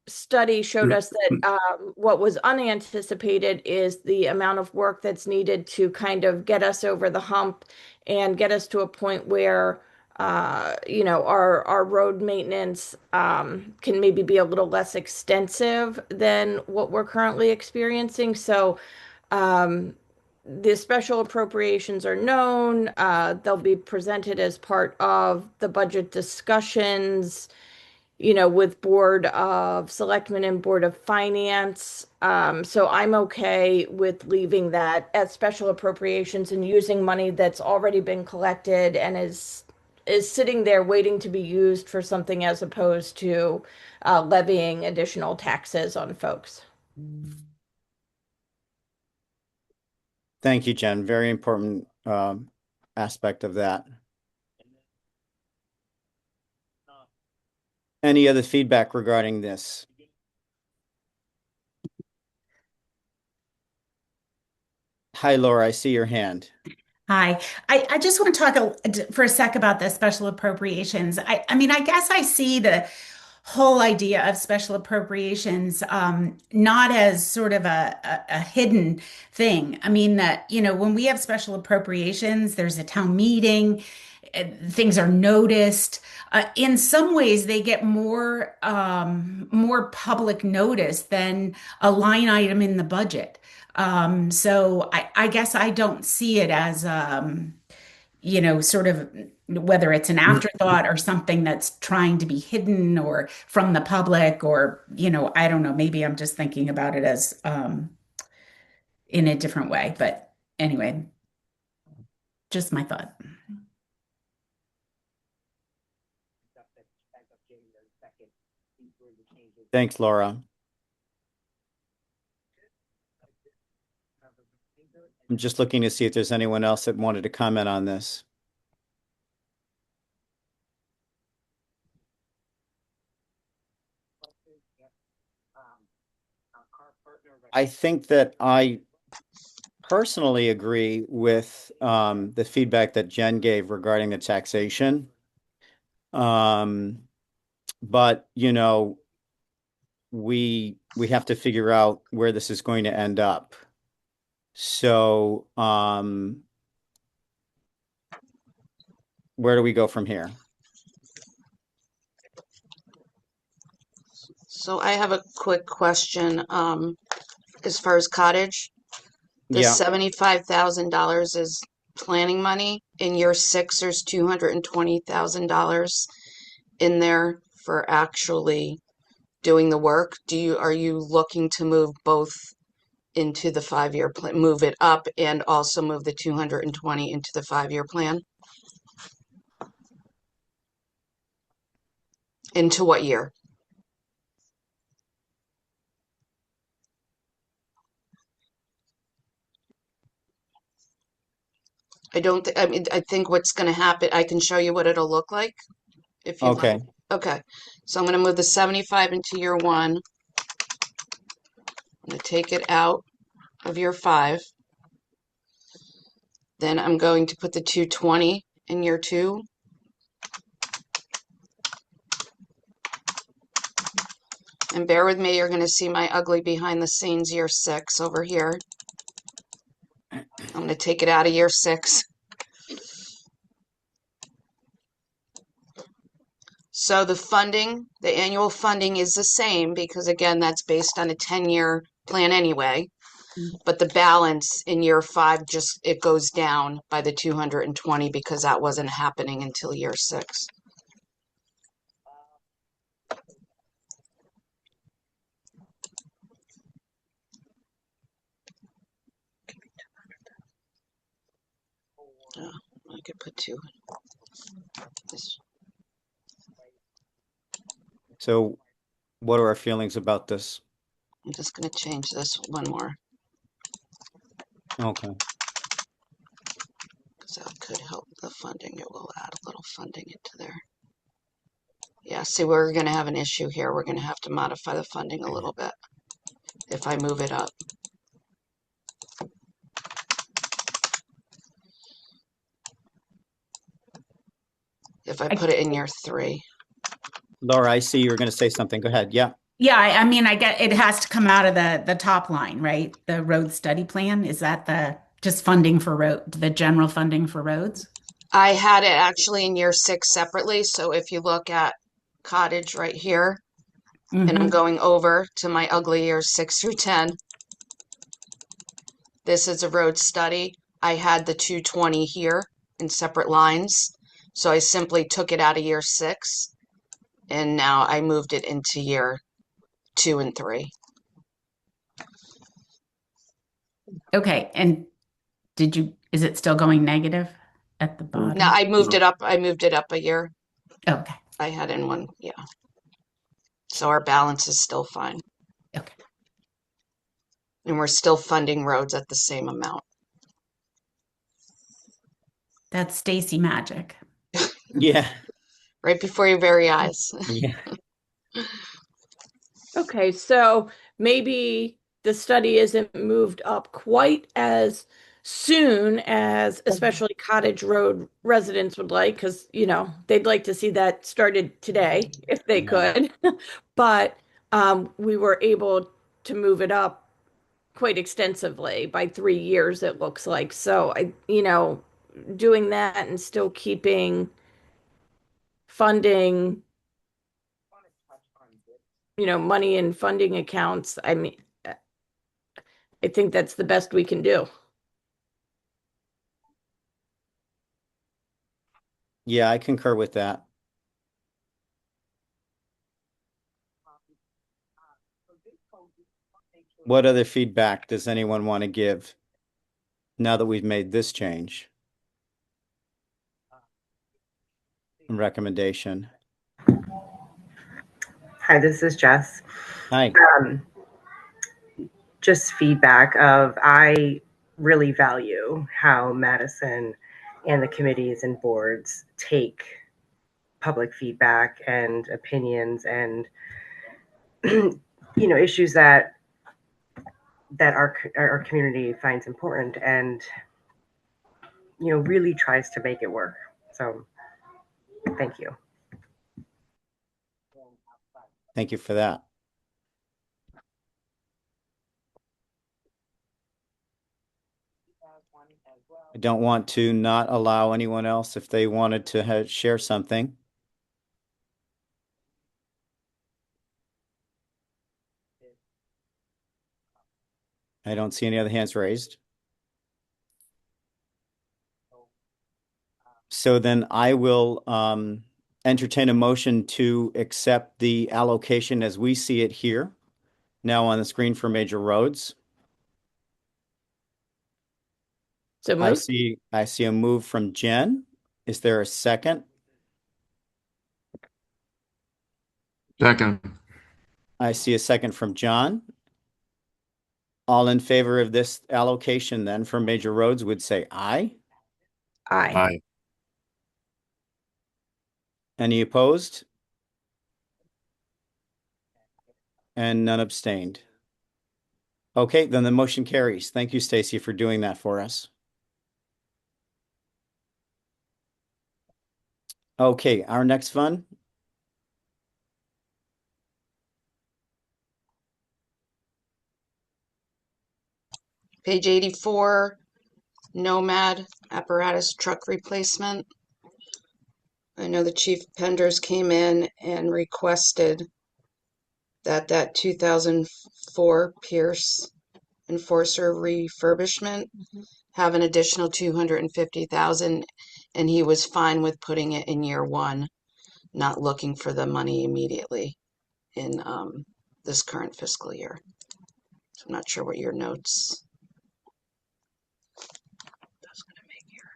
study showed us that what was unanticipated is the amount of work that's needed to kind of get us over the hump and get us to a point where our road maintenance can maybe be a little less extensive than what we're currently experiencing. So the special appropriations are known. They'll be presented as part of the budget discussions, with Board of Selectmen and Board of Finance. So I'm okay with leaving that as special appropriations and using money that's already been collected and is sitting there waiting to be used for something as opposed to levying additional taxes on folks. Thank you, Jen. Very important aspect of that. Any other feedback regarding this? Hi, Laura, I see your hand. Hi. I just want to talk for a sec about the special appropriations. I mean, I guess I see the whole idea of special appropriations not as sort of a hidden thing. I mean, that, when we have special appropriations, there's a town meeting, things are noticed. In some ways, they get more public notice than a line item in the budget. So I guess I don't see it as sort of whether it's an afterthought or something that's trying to be hidden or from the public, or I don't know, maybe I'm just thinking about it as in a different way. But anyway, just my thought. Thanks, Laura. I'm just looking to see if there's anyone else that wanted to comment on this. I think that I personally agree with the feedback that Jen gave regarding the taxation. But we have to figure out where this is going to end up. So where do we go from here? So I have a quick question. As far as cottage, the Yeah. $75,000 is planning money. In year six, there's $220,000 in there for actually doing the work. Are you looking to move both into the 5-year plan, move it up and also move the 220 into the 5-year plan? Into what year? I mean, I think what's going to happen, I can show you what it'll look like if you'd like. Okay. Okay, so I'm going to move the 75 into year one. I'm going to take it out of year 5. Then I'm going to put the 220 in year 2. And bear with me, you're going to see my ugly behind the scenes year 6 over here. I'm going to take it out of year 6. So the funding, the annual funding is the same because again, that's based on a 10-year plan anyway. But the balance in year 5 just it goes down by the 220 because that wasn't happening until year 6. Oh, I could put 2. This, So what are our feelings about this? I'm just going to change this one more Okay. because that could help the funding. It will add a little funding into there. Yeah, see, we're going to have an issue here. We're going to have to modify the funding a little bit if I move it up. If I put it in year 3. Laura, I see you were going to say something. Go ahead. Yeah. Yeah, I mean, I get it has to come out of the top line, right? The road study plan. Is that the just funding for the general funding for roads? I had it actually in year 6 separately. So if you look at cottage right here, and I'm going over to my ugly years 6 through 10. This is a road study. I had the 220 here in separate lines. So I simply took it out of year 6 and now I moved it into year 2 and 3. Okay, and is it still going negative at the bottom? Now I moved it up. I moved it up a year. Okay. I had in one, yeah. So our balance is still fine. Okay. And we're still funding roads at the same amount. That's Stacy magic. Yeah. Right before your very eyes. Yeah. Okay, so maybe the study isn't moved up quite as soon as especially Cottage Road residents would like, because, they'd like to see that started today if they Yeah. could. But we were able to move it up quite extensively by 3 years, it looks like. So doing that and still keeping funding, money in funding accounts, I mean, I think that's the best we can do. Yeah, I concur with that. What other feedback does anyone want to give now that we've made this change and recommendation? Hi, this is Jess. Hi. Um, just feedback of I really value how Madison and the committees and boards take public feedback and opinions and issues that our community finds important and really tries to make it work. So thank you. Thank you for that. I don't want to not allow anyone else if they wanted to share something. I don't see any other hands raised. So then I will entertain a motion to accept the allocation as we see it here, now on the screen for major roads. So I move. see a move from Jen. Is there a second? Second. I see a second from John. All in favor of this allocation then for major roads would say aye. Aye. Aye. Any opposed? And none abstained. Okay, then the motion carries. Thank you, Stacy, for doing that for us. Okay, our next fund. Page 84, Nomad apparatus truck replacement. I know the Chief Penders came in and requested that 2004 Pierce Enforcer refurbishment have an additional 250,000, and he was fine with putting it in year one, not looking for the money immediately in this current fiscal year. So I'm not sure what your notes. That's gonna make here.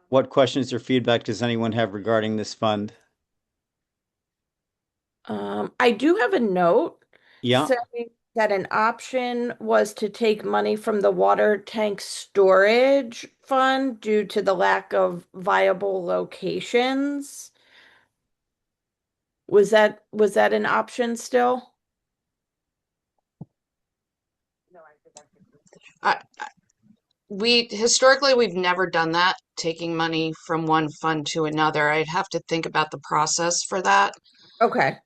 What questions or feedback does anyone have regarding this fund? I do have a note Yeah. saying that an option was to take money from the water tank storage fund due to the lack of viable locations. Was that an option still? We historically we've never done that, taking money from one fund to another. I'd have to think about the process for that. Okay.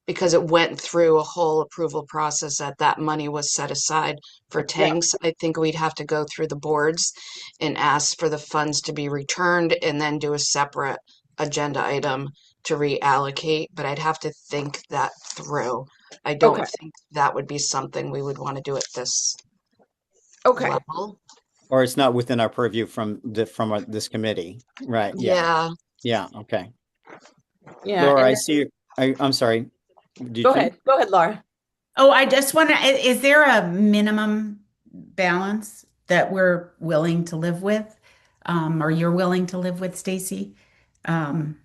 Because it went through a whole approval process that money was set aside for Yeah. tanks. I think we'd have to go through the boards and ask for the funds to be returned and then do a separate agenda item to reallocate, but I'd have to think that through. I don't Okay. think that would be something we would want to do at this Okay. level. Or it's not within our purview from this committee. Right. Yeah. Yeah. Yeah. Okay. Yeah. Laura, And I see. I'm sorry. Did you go finish? ahead. Go ahead, Laura. Oh, I just want to, is there a minimum balance that we're willing to live with? Or you're willing to live with, Stacy? Um,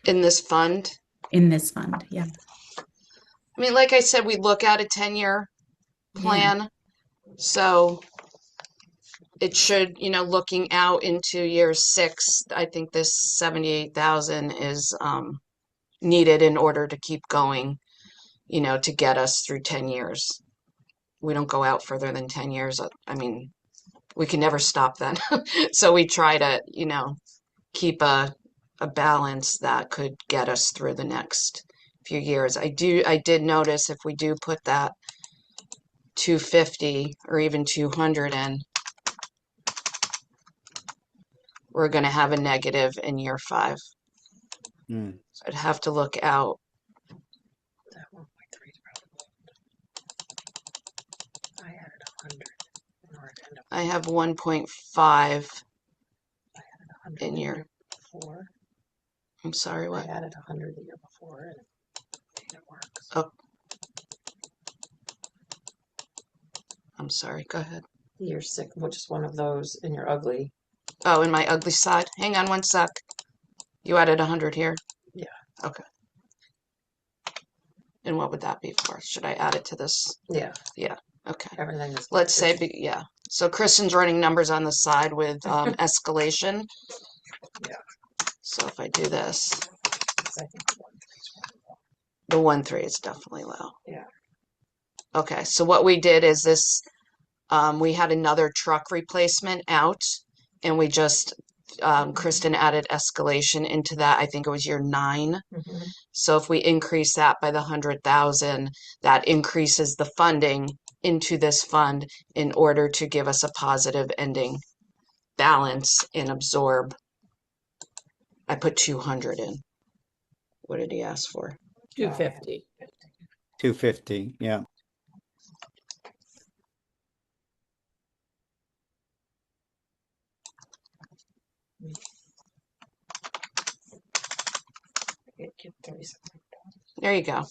In this fund. in this fund? Yeah. I mean, like I said, we look at a 10-year Yeah. plan. So it should, looking out into year 6, I think this 78,000 is needed in order to keep going, to get us through 10 years. We don't go out further than 10 years. I mean, we can never stop then. So we try to, keep a balance that could get us through the next few years. I did notice if we do put that 250 or even 200 in, we're going to have a negative in year 5. Hmm. So I'd have to look out. I have 1.5 in year. I'm sorry, what? I added 100 the year before and it works. Oh, I'm sorry. Go ahead. Year 6, which is one of those in your ugly. Oh, in my ugly side. Hang on one sec. You added 100 here? Yeah. Okay. And what would that be for? Should I add it to this? Yeah. Yeah. Okay. Everything is. Let's say, yeah. So Kristen's running numbers on the side with escalation. Yeah. So if I do this, I think the 1.3 is definitely low. Yeah. Okay. So what we did is this, we had another truck replacement out and we just, Kristen added escalation into that. I think it was year 9. Mm-hmm. So if we increase that by the 100,000, that increases the funding into this fund in order to give us a positive ending balance and absorb. I put 200 in. What did he ask for? 250. 250. Yeah. There you go.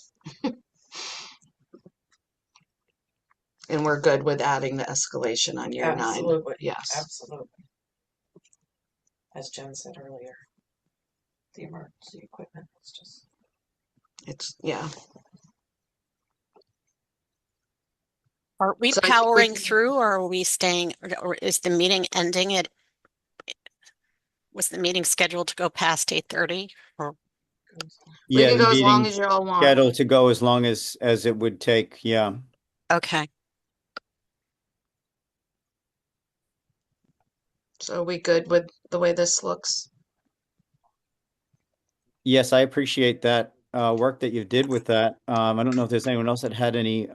And we're good with adding the escalation on year 9. Absolutely. Yes. Absolutely. As Jen said earlier, the emergency equipment is just. It's, yeah. Are we So I think we powering can- through or are we staying, or is the meeting ending at, was the meeting scheduled to go past 8:30 or? We Yeah. can The go as long meeting as you all want. scheduled to go as long as it would take. Yeah. Okay. So are we good with the way this looks? Yes, I appreciate that work that you did with that. I don't know if there's anyone else that had any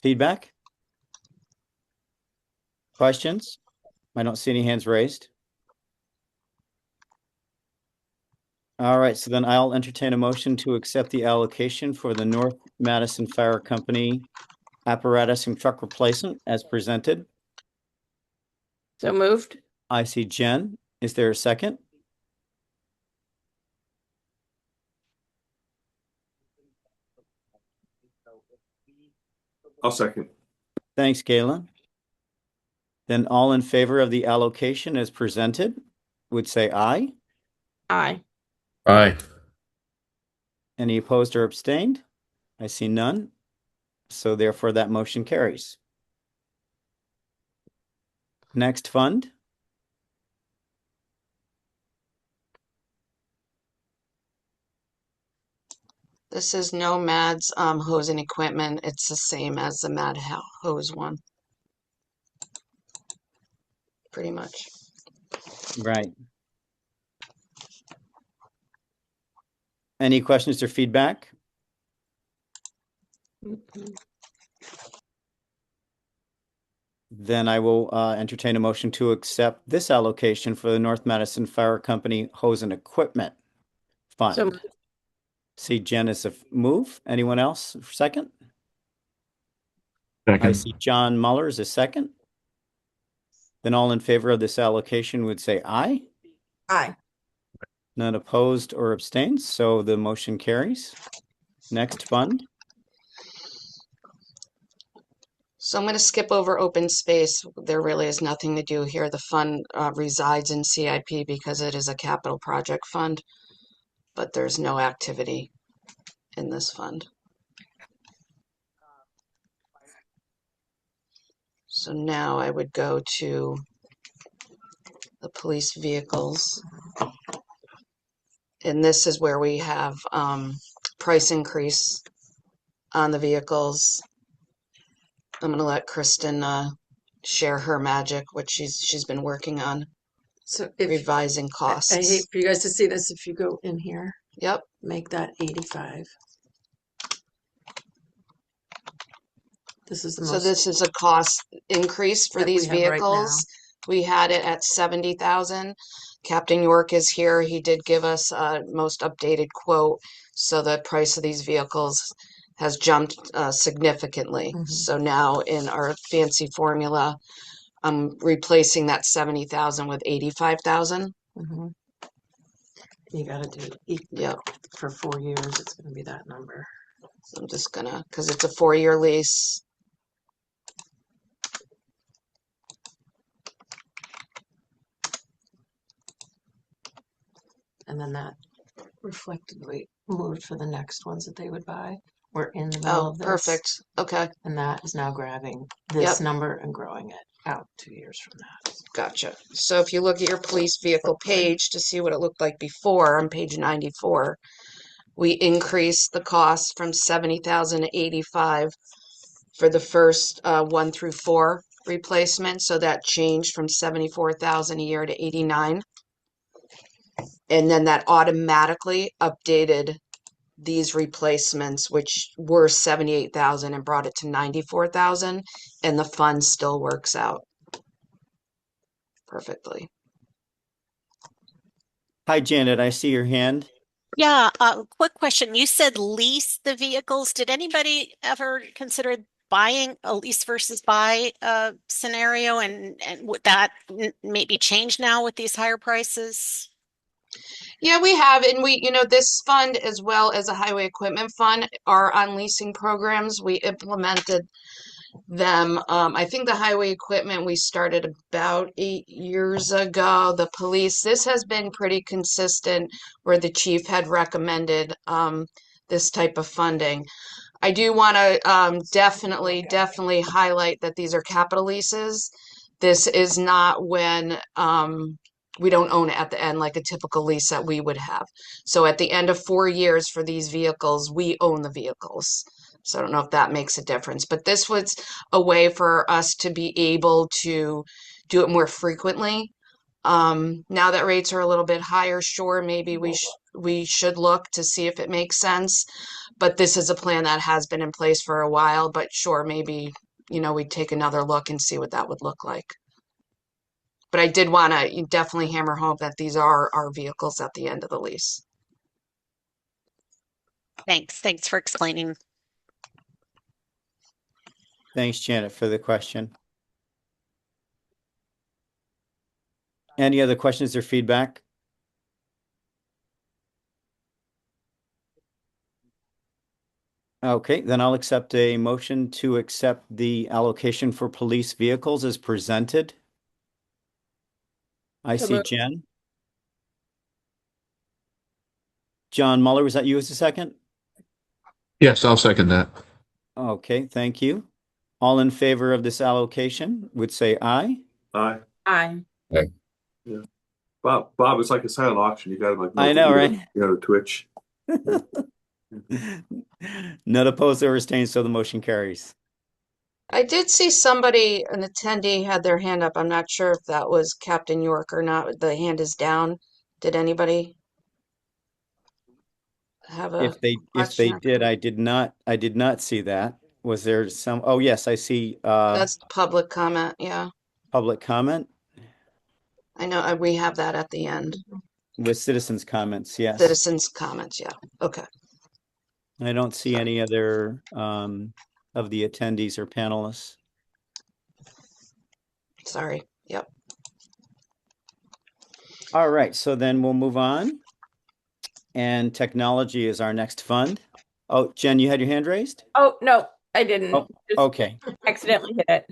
feedback, questions. I don't see any hands raised. All right, so then I'll entertain a motion to accept the allocation for the North Madison Fire Company apparatus and truck replacement as presented. So moved. I see Jen. Is there a second? I'll second. Thanks, Galen. Then all in favor of the allocation as presented would say aye. Aye. Aye. Any opposed or abstained? I see none. So therefore that motion carries. Next fund. This is Nomad's hose and equipment. It's the same as the Mad Hose one. Pretty much. Right. Any questions or feedback? Then I will entertain a motion to accept this allocation for the North Madison Fire Company Hose and Equipment Fund. So See Jen as a move. Anyone else for second? I Second. see John Muller as a second. Then all in favor of this allocation would say aye. Aye. None opposed or abstained, so the motion carries. Next fund. So I'm going to skip over open space. There really is nothing to do here. The fund resides in CIP because it is a capital project fund, but there's no activity in this fund. So now I would go to the police vehicles. And this is where we have price increase on the vehicles. I'm going to let Kristen share her magic, what she's been working on, So if revising costs. I hate for you guys to see this, if you go in here, Yep. make that 85. This is the So most this is a cost increase for that we these have right vehicles. We had it at 70,000. Captain York is here. He did give us a most updated quote. So the price of these vehicles has jumped significantly. Mhm. So now in our fancy formula, I'm replacing that 70,000 with 85,000. Mm-hmm. You got to do Yep. for 4 years. It's going to be that number. So I'm just gonna, because it's a 4-year lease. And then that reflectively moved for the next ones that they would buy. We're in the middle Oh, of this. perfect. Okay, And that is now grabbing this Yep. number and growing it out 2 years from that. gotcha. So if you look at your police vehicle page to see what it looked like before on page 94, we increased the cost from 70,000 to 85 for the first 1 through 4 replacement. So that changed from 74,000 a year to 89. And then that automatically updated these replacements, which were 78,000, and brought it to 94,000, and the fund still works out perfectly. Hi, Janet. I see your hand. Yeah, quick question. You said lease the vehicles. Did anybody ever consider buying a lease versus buy scenario, and would that maybe change now with these higher prices? Yeah, we have, and this fund as well as a highway equipment fund are on leasing programs. We implemented them. I think the highway equipment we started about 8 years ago. The police, this has been pretty consistent where the chief had recommended this type of funding. I do want to definitely highlight that these are capital leases. This is not when we don't own it at the end like a typical lease that we would have. So at the end of 4 years for these vehicles, we own the vehicles. So I don't know if that makes a difference, but this was a way for us to be able to do it more frequently. Now that rates are a little bit higher, sure, maybe we should look to see if it makes sense. But this is a plan that has been in place for a while, but sure, maybe, we'd take another look and see what that would look like. But I did want to definitely hammer home that these are our vehicles at the end of the lease. Thanks for explaining. Thanks, Janet, for the question. Any other questions or feedback? Okay, then I'll accept a motion to accept the allocation for police vehicles as presented. I So see moved. Jen. John Muller, was that you as a second? Yes, I'll second that. Okay, thank you. All in favor of this allocation would say aye. Aye. Aye. Yeah. Bob, it's like a silent auction. You got to like, I know, right? The Twitch. None opposed or abstained, so the motion carries. I did see somebody, an attendee, had their hand up. I'm not sure if that was Captain York or not. The hand is down. Did anybody have a If they question or did, comment? I did not see that. Was there some? Oh, yes, I see That's public comment, yeah. public comment I know we have that at the end. with citizens' comments. Yes. Citizens' comments, yeah. Okay. I don't see any other of the attendees or panelists. Sorry. Yep. All right, so then we'll move on. And technology is our next fund. Oh, Jen, you had your hand raised? Oh, no, I didn't. Oh, Just okay. accidentally hit it.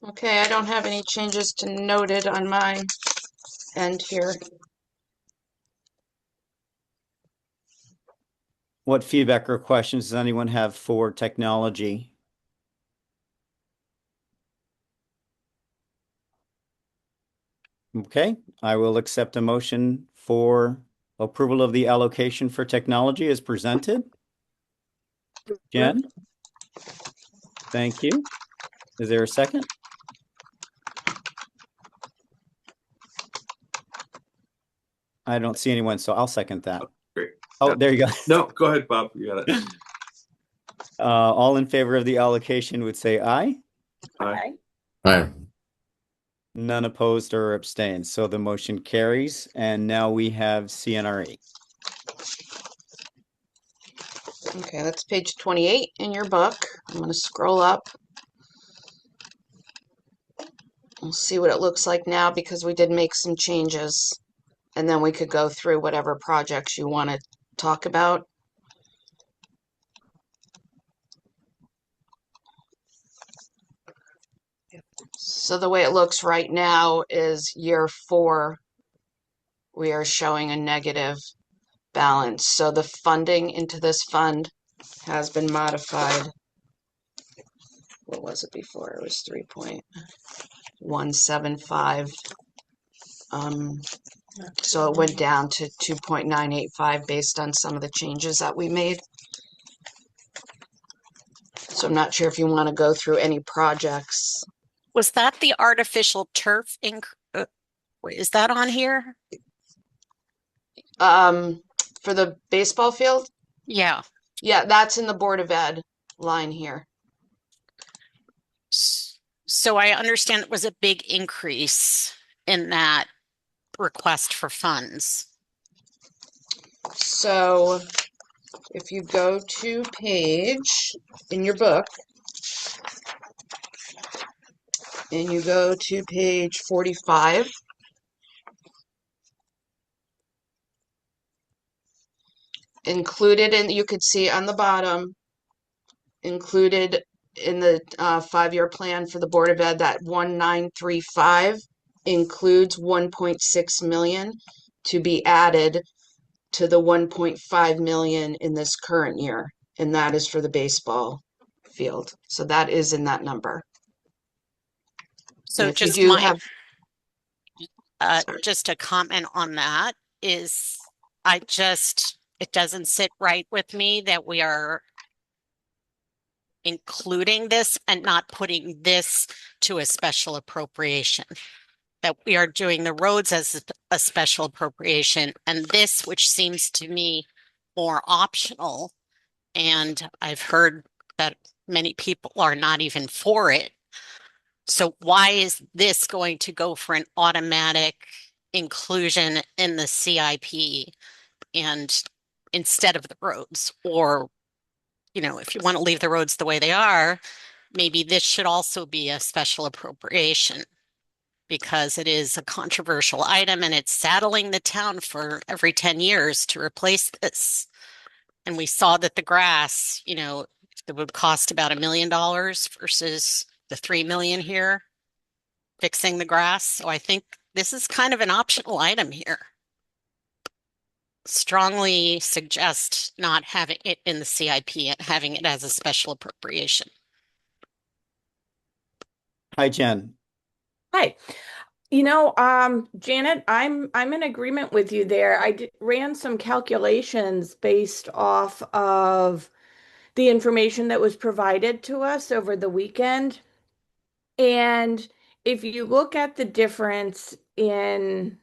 Okay, I don't have any changes to noted on my end here. What feedback or questions does anyone have for technology? Okay, I will accept a motion for approval of the allocation for technology as presented. Jen? Thank you. Is there a second? I don't see anyone, so I'll second that. Oh, great. Oh, there you go. No, go ahead, Bob. You got it. All in favor of the allocation would say aye. Aye. Aye. None opposed or abstained. So the motion carries. And now we have CNRE. Okay, that's page 28 in your book. I'm going to scroll up. We'll see what it looks like now because we did make some changes. And then we could go through whatever projects you want to talk about. So the way it looks right now is year 4, we are showing a negative balance. So the funding into this fund has been modified. What was it before? It was 3.175. So it went down to 2.985 based on some of the changes that we made. So I'm not sure if you want to go through any projects. Was that the artificial turf is that on here? For the baseball field? Yeah. Yeah, that's in the Board of Ed line here. So I understand it was a big increase in that request for funds. So if you go to page in your book and you go to page 45, included in, you could see on the bottom, included in the 5-year plan for the Board of Ed, that 1935 includes 1.6 million to be added to the 1.5 million in this current year, and that is for the baseball field. So that is in that number. So if just you do have just a comment on that is it doesn't sit right with me that we are including this and not putting this to a special appropriation. That we are doing the roads as a special appropriation, and this, which seems to me more optional, and I've heard that many people are not even for it. So why is this going to go for an automatic inclusion in the CIP and instead of the roads? Or, you know, if you want to leave the roads the way they are, maybe this should also be a special appropriation because it is a controversial item and it's saddling the town for every 10 years to replace this. And we saw that the grass, you know, it would cost about $1 million versus the 3 million here fixing the grass. So I think this is kind of an optional item here. Strongly suggest not having it in the CIP and having it as a special appropriation. Hi, Jen. Hi. Janet, I'm in agreement with you there. Ran some calculations based off of the information that was provided to us over the weekend. And if you look at the difference in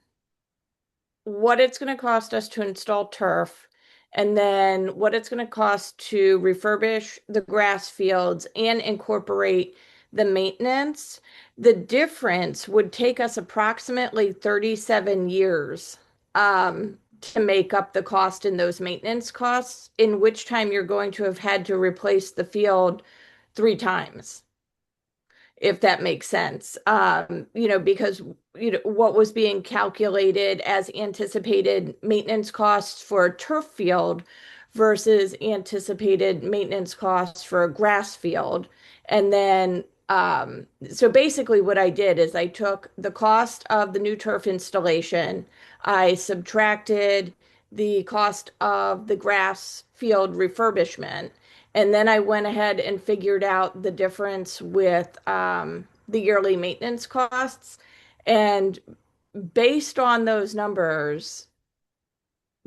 what it's going to cost us to install turf, and then what it's going to cost to refurbish the grass fields and incorporate the maintenance, the difference would take us approximately 37 years to make up the cost in those maintenance costs, in which time you're going to have had to replace the field 3 times, if that makes sense. Because what was being calculated as anticipated maintenance costs for a turf field versus anticipated maintenance costs for a grass field. And then so basically what I did is I took the cost of the new turf installation, I subtracted the cost of the grass field refurbishment, and then I went ahead and figured out the difference with the yearly maintenance costs. And based on those numbers,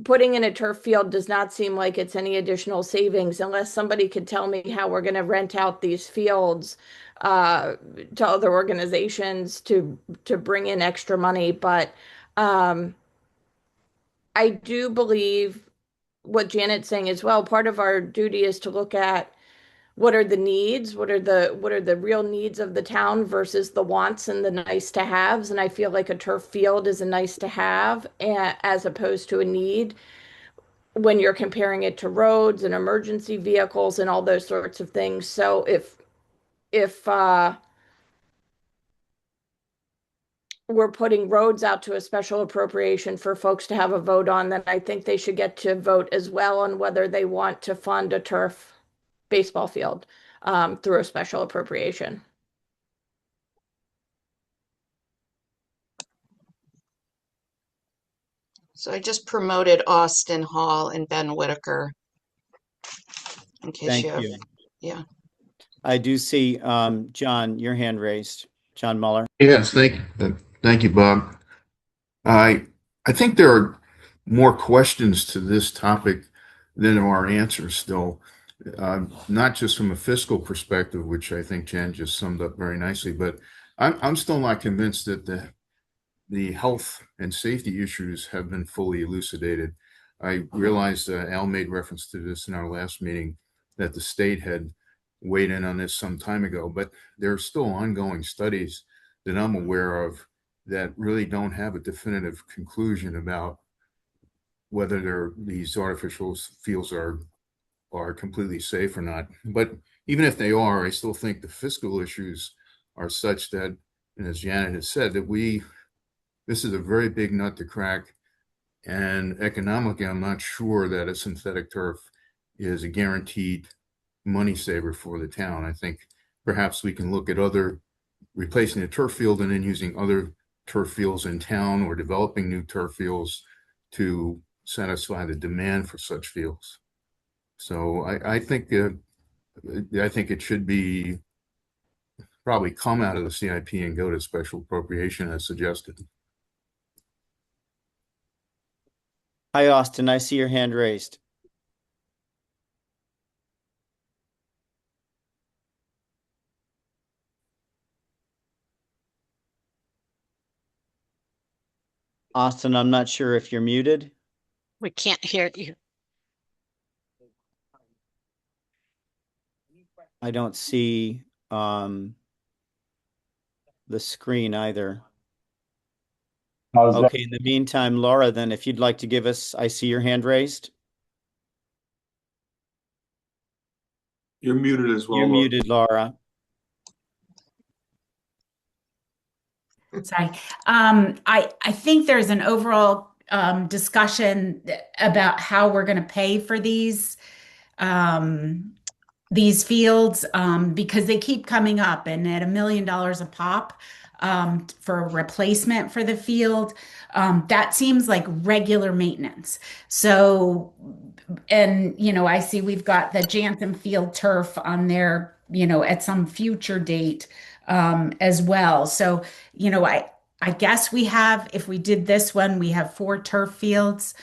putting in a turf field does not seem like it's any additional savings unless somebody could tell me how we're going to rent out these fields to other organizations to bring in extra money. But I do believe what Janet's saying as well. Part of our duty is to look at what are the needs, what are the real needs of the town versus the wants and the nice to haves. And I feel like a turf field is a nice to have as opposed to a need when you're comparing it to roads and emergency vehicles and all those sorts of things. So if we're putting roads out to a special appropriation for folks to have a vote on, then I think they should get to vote as well on whether they want to fund a turf baseball field through a special appropriation. So I just promoted Austin Hall and Ben Whitaker in case Thank you have, you. yeah. I do see John, your hand raised. John Muller. Yes, thank you, Bob. I I think there are more questions to this topic than there are answers still. Not just from a fiscal perspective, which I think Jen just summed up very nicely, but I'm still not convinced that the health and safety issues have been fully elucidated. I realized Al made reference to this in our last meeting that the state had weighed in on this some time ago, but there are still ongoing studies that I'm aware of that really don't have a definitive conclusion about whether these artificial fields are completely safe or not. But even if they are, I still think the fiscal issues are such that, and as Janet has said, that this is a very big nut to crack. And economically, I'm not sure that a synthetic turf is a guaranteed money saver for the town. I think perhaps we can look at replacing the turf field and then using other turf fields in town or developing new turf fields to satisfy the demand for such fields. So I think it should be probably come out of the CIP and go to special appropriation as suggested. Hi, Austin. I see your hand raised. Austin, I'm not sure if you're muted. We can't hear you. I don't see the screen either. How's that? Okay, in the meantime, Laura, then if you'd like to give us, I see your hand raised. You're muted as well, You're Laura. muted, Laura. Sorry. I think there's an overall discussion about how we're going to pay for these fields because they keep coming up, and at $1 million a pop for a replacement for the field, that seems like regular maintenance. So, and I see we've got the Jansen Field turf on there, at some future date as well. So, I guess we have, if we did this one, we have 4 turf fields.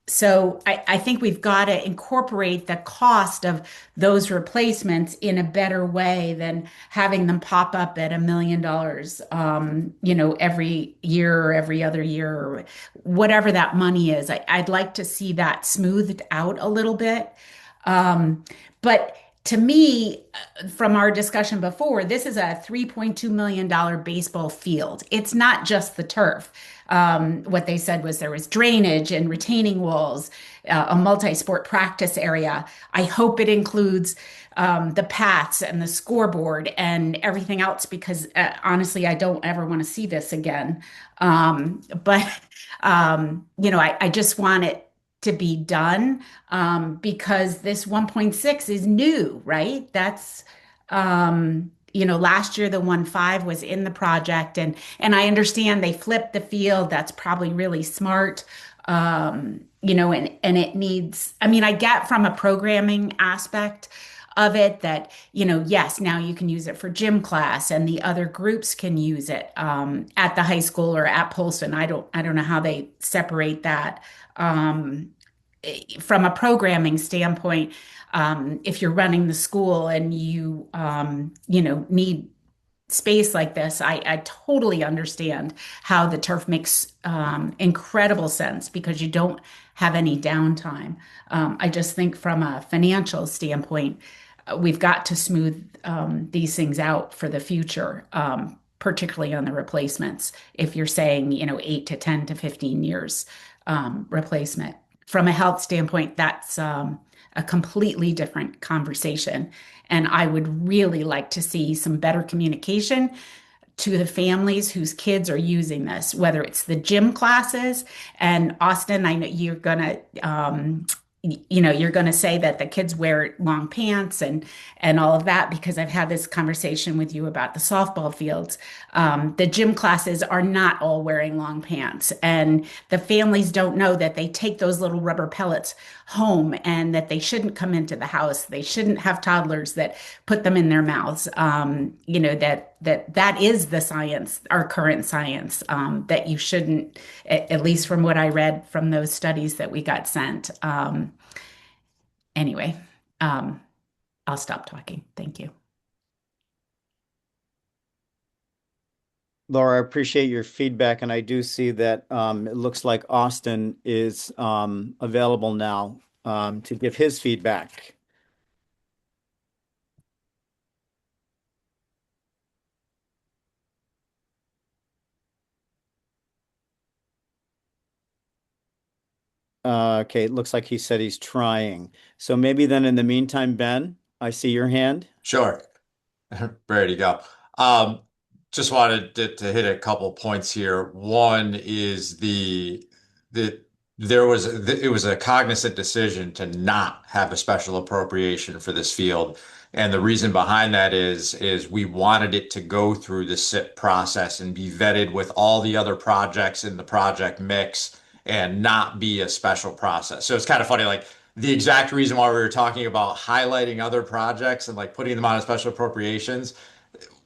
So I think we've got to incorporate the cost of those replacements in a better way than having them pop up at $1 million, every year or every other year or whatever that money is. I'd like to see that smoothed out a little bit. But to me, from our discussion before, this is a $3.2 million baseball field. It's not just the turf. What they said was there was drainage and retaining walls, a multi-sport practice area. I hope it includes the paths and the scoreboard and everything else because honestly, I don't ever want to see this again. I just want it to be done because this 1.6 is new, right? That's last year the 1.5 was in the project, and I understand they flipped the field. That's probably really smart. And it needs, I mean, I get from a programming aspect of it that, yes, now you can use it for gym class and the other groups can use it at the high school or at Polson. I don't know how they separate that. From a programming standpoint, if you're running the school and you need space like this, I totally understand how the turf makes incredible sense because you don't have any downtime. I just think from a financial standpoint, we've got to smooth these things out for the future, particularly on the replacements. If you're saying, 8 to 10 to 15 years replacement. From a health standpoint, that's a completely different conversation. And I would really like to see some better communication to the families whose kids are using this, whether it's the gym classes. And Austin, I know you're going to say that the kids wear long pants and all of that because I've had this conversation with you about the softball fields. The gym classes are not all wearing long pants, and the families don't know that they take those little rubber pellets home and that they shouldn't come into the house. They shouldn't have toddlers that put them in their mouths. That is the science, our current science, that you shouldn't, at least from what I read from those studies that we got sent. Anyway, I'll stop talking. Thank you. Laura, I appreciate your feedback, and I do see that it looks like Austin is available now to give his feedback. Okay, it looks like he said he's trying. So maybe then in the meantime, Ben, I see your hand. Sure. Ready to go. Just wanted to hit a couple points here. One is the it was a cognizant decision to not have a special appropriation for this field. And the reason behind that is we wanted it to go through the SIP process and be vetted with all the other projects in the project mix and not be a special process. So it's kind of funny, like the exact reason why we were talking about highlighting other projects and like putting them on a special appropriations,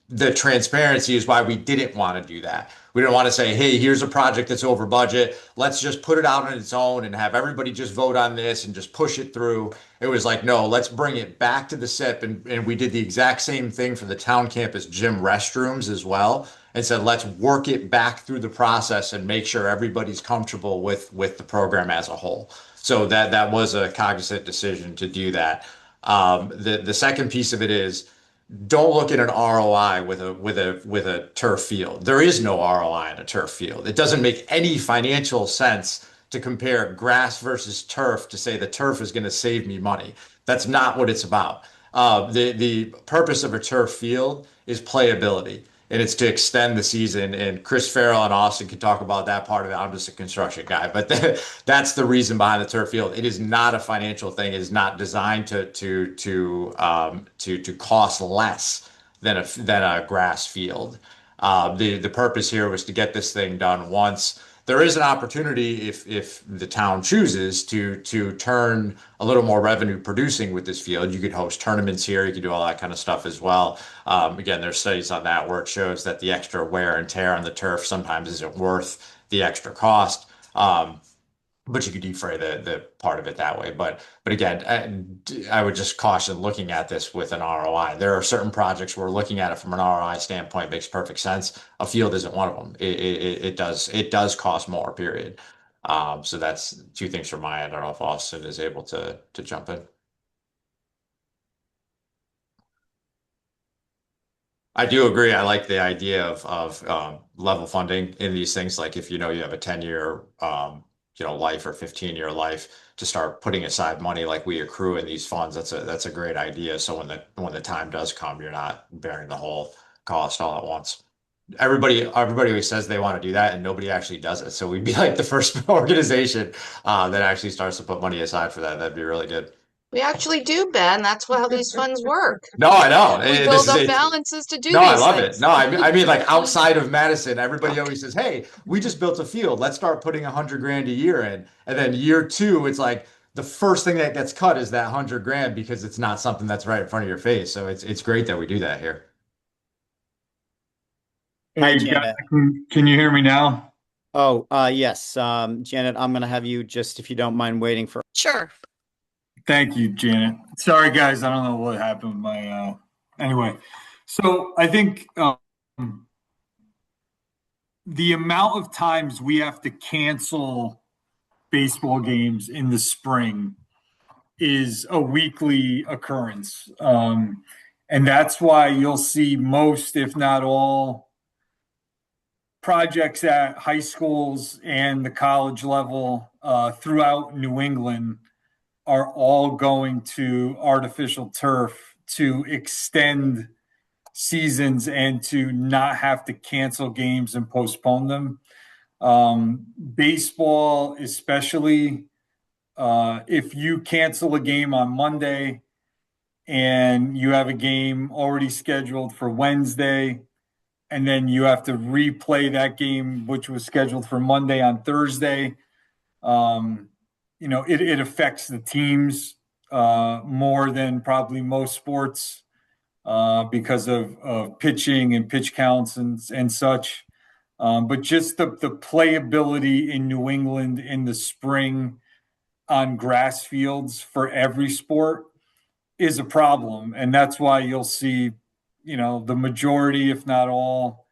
the transparency is why we didn't want to do that. We didn't want to say, hey, here's a project that's over budget. Let's just put it out on its own and have everybody just vote on this and just push it through. It was like, no, let's bring it back to the SIP. And we did the exact same thing for the town campus gym restrooms as well. and said, let's work it back through the process and make sure everybody's comfortable with the program as a whole. So that was a cognizant decision to do that. The second piece of it is don't look at an ROI with a turf field. There is no ROI in a turf field. It doesn't make any financial sense to compare grass versus turf to say the turf is going to save me money. That's not what it's about. The purpose of a turf field is playability, and it's to extend the season. And Chris Farrell and Austin can talk about that part of it. I'm just a construction guy, but that's the reason behind the turf field. It is not a financial thing. It is not designed to cost less than a grass field. The purpose here was to get this thing done once. There is an opportunity if the town chooses to turn a little more revenue producing with this field. You could host tournaments here. You could do all that kind of stuff as well. Again, there's studies on that where it shows that the extra wear and tear on the turf sometimes isn't worth the extra cost. But you could defray the part of it that way. But again, I would just caution looking at this with an ROI. There are certain projects where looking at it from an ROI standpoint makes perfect sense. A field isn't one of them. It does cost more, period. So that's two things from my end. I don't know if Austin is able to jump in. I do agree. I like the idea of level funding in these things. Like if you know you have a 10-year life or 15-year life to start putting aside money like we accrue in these funds. That's a great idea. So when the time does come, you're not bearing the whole cost all at once. Everybody always says they want to do that and nobody actually does it. So we'd be like the first organization that actually starts to put money aside for that. That'd be really good. We actually do, Ben. That's how these funds work. No, I know. We build up balances to do No, I these love things. it. No, I mean like outside of Madison, everybody always says, "Hey, we just built a field. Let's start putting 100 grand a year in." And then year two, it's like the first thing that gets cut is that 100 grand because it's not something that's right in front of your face. So it's great that we do that here. Hi, Hey, Janet. can you hear me now? Oh, yes. Janet, I'm going to have you just, if you don't mind waiting for. Sure. Thank you, Janet. Sorry, guys. I don't know what happened with my. Anyway, so I think the amount of times we have to cancel baseball games in the spring is a weekly occurrence. And that's why you'll see most, if not all, projects at high schools and the college level throughout New England are all going to artificial turf to extend seasons and to not have to cancel games and postpone them. Baseball, especially, if you cancel a game on Monday and you have a game already scheduled for Wednesday, and then you have to replay that game, which was scheduled for Monday on Thursday, it affects the teams more than probably most sports because of pitching and pitch counts and such. But just the playability in New England in the spring on grass fields for every sport is a problem. And that's why you'll see, the majority, if not all,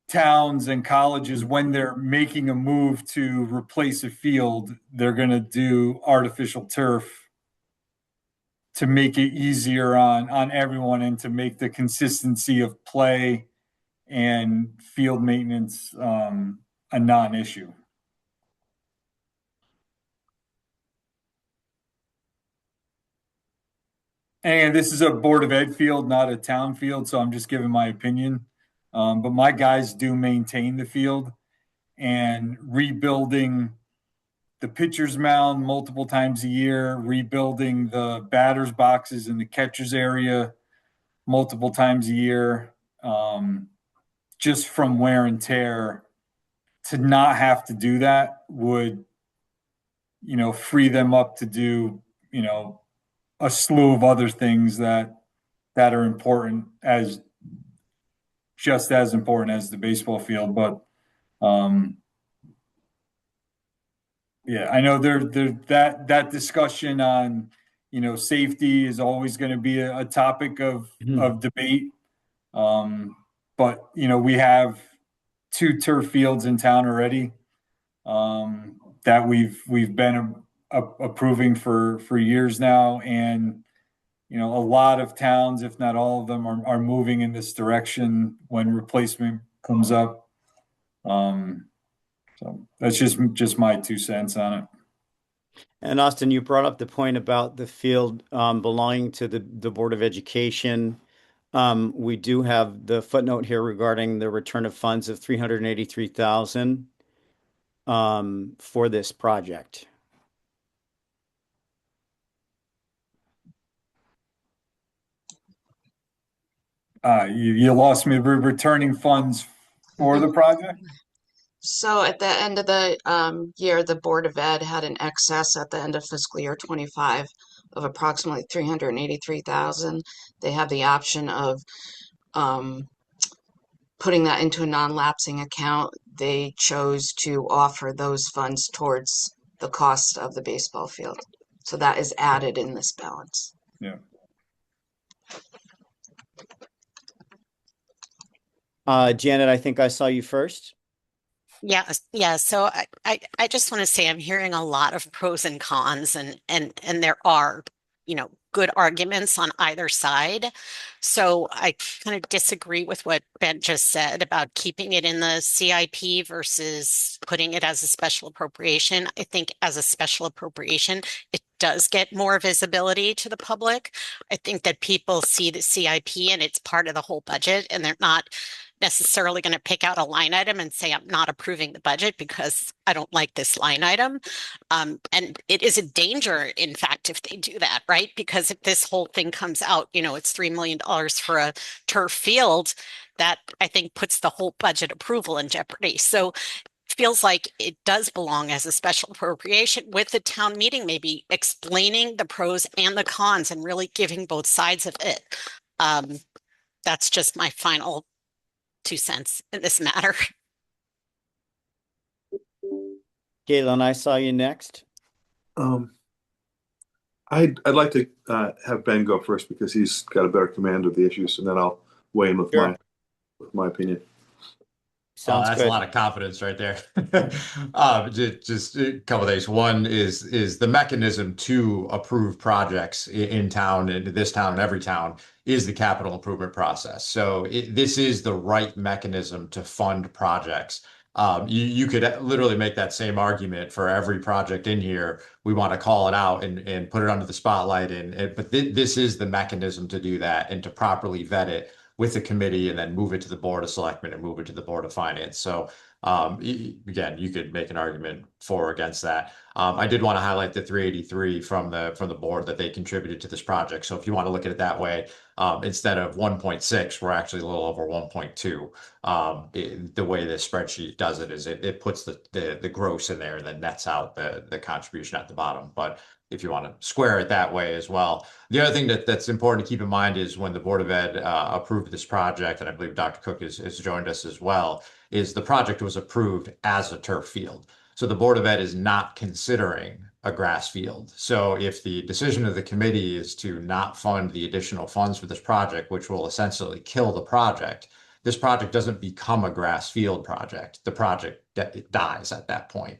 towns and colleges, when they're making a move to replace a field, they're going to do artificial turf to make it easier on everyone and to make the consistency of play and field maintenance a non-issue. And this is a Board of Ed field, not a town field, so I'm just giving my opinion. But my guys do maintain the field, and rebuilding the pitcher's mound multiple times a year, rebuilding the batter's boxes in the catcher's area multiple times a year, just from wear and tear. To not have to do that would, free them up to do, a slew of other things that are important, just as important as the baseball field. But yeah, I know that discussion on safety is always going to be a topic of debate. But but we have 2 turf fields in town already that we've been approving for years now, and a lot of towns, if not all of them, are moving in this direction when replacement comes up. So that's just my 2 cents on it. And Austin, you brought up the point about the field belonging to the Board of Education. We do have the footnote here regarding the return of funds of 383,000 for this project. You lost me. We're returning funds for the project? So at the end of the year, the Board of Ed had an excess at the end of fiscal year 25 of approximately 383,000. They have the option of um, putting that into a non-lapsing account. They chose to offer those funds towards the cost of the baseball field. So that is added in this balance. Yeah. Janet, I think I saw you first. Yeah. So I just want to say I'm hearing a lot of pros and cons, and there are, good arguments on either side. So I kind of disagree with what Ben just said about keeping it in the CIP versus putting it as a special appropriation. I think as a special appropriation, it does get more visibility to the public. I think that people see the CIP and it's part of the whole budget, and they're not necessarily going to pick out a line item and say, I'm not approving the budget because I don't like this line item. And it is a danger, in fact, if they do that, right? Because if this whole thing comes out, it's $3 million for a turf field, that I think puts the whole budget approval in jeopardy. So it feels like it does belong as a special appropriation with the town meeting, maybe explaining the pros and the cons and really giving both sides of it. That's just my final 2 cents in this matter. Galen, I saw you next. I'd like to have Ben go first because he's got a better command of the issues, and then I'll weigh in with Sure. my opinion. Sounds that's good. a lot of confidence right there. Just a couple of things. One is the mechanism to approve projects in town, and this town and every town, is the capital improvement process. So this is the right mechanism to fund projects. You could literally make that same argument for every project in here. We want to call it out and put it under the spotlight, but this is the mechanism to do that and to properly vet it with the committee and then move it to the Board of Selectmen and move it to the Board of Finance. So again, you could make an argument for or against that. I did want to highlight the 383 from the board that they contributed to this project. So if you want to look at it that way, instead of 1.6, we're actually a little over 1.2. The way this spreadsheet does it is it puts the gross in there and then nets out the contribution at the bottom. But if you want to square it that way as well. The other thing that's important to keep in mind is when the Board of Ed approved this project, and I believe Dr. Cook has joined us as well, is the project was approved as a turf field. So the Board of Ed is not considering a grass field. So if the decision of the committee is to not fund the additional funds for this project, which will essentially kill the project, this project doesn't become a grass field project. The project dies at that point.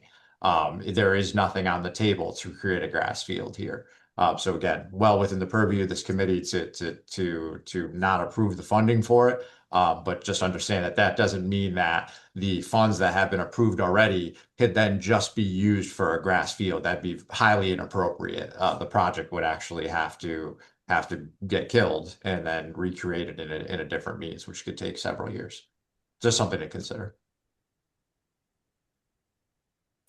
There is nothing on the table to create a grass field here. So again, well within the purview of this committee to not approve the funding for it. But just understand that doesn't mean that the funds that have been approved already could then just be used for a grass field. That'd be highly inappropriate. The project would actually have to get killed and then recreated in a different means, which could take several years. Just something to consider.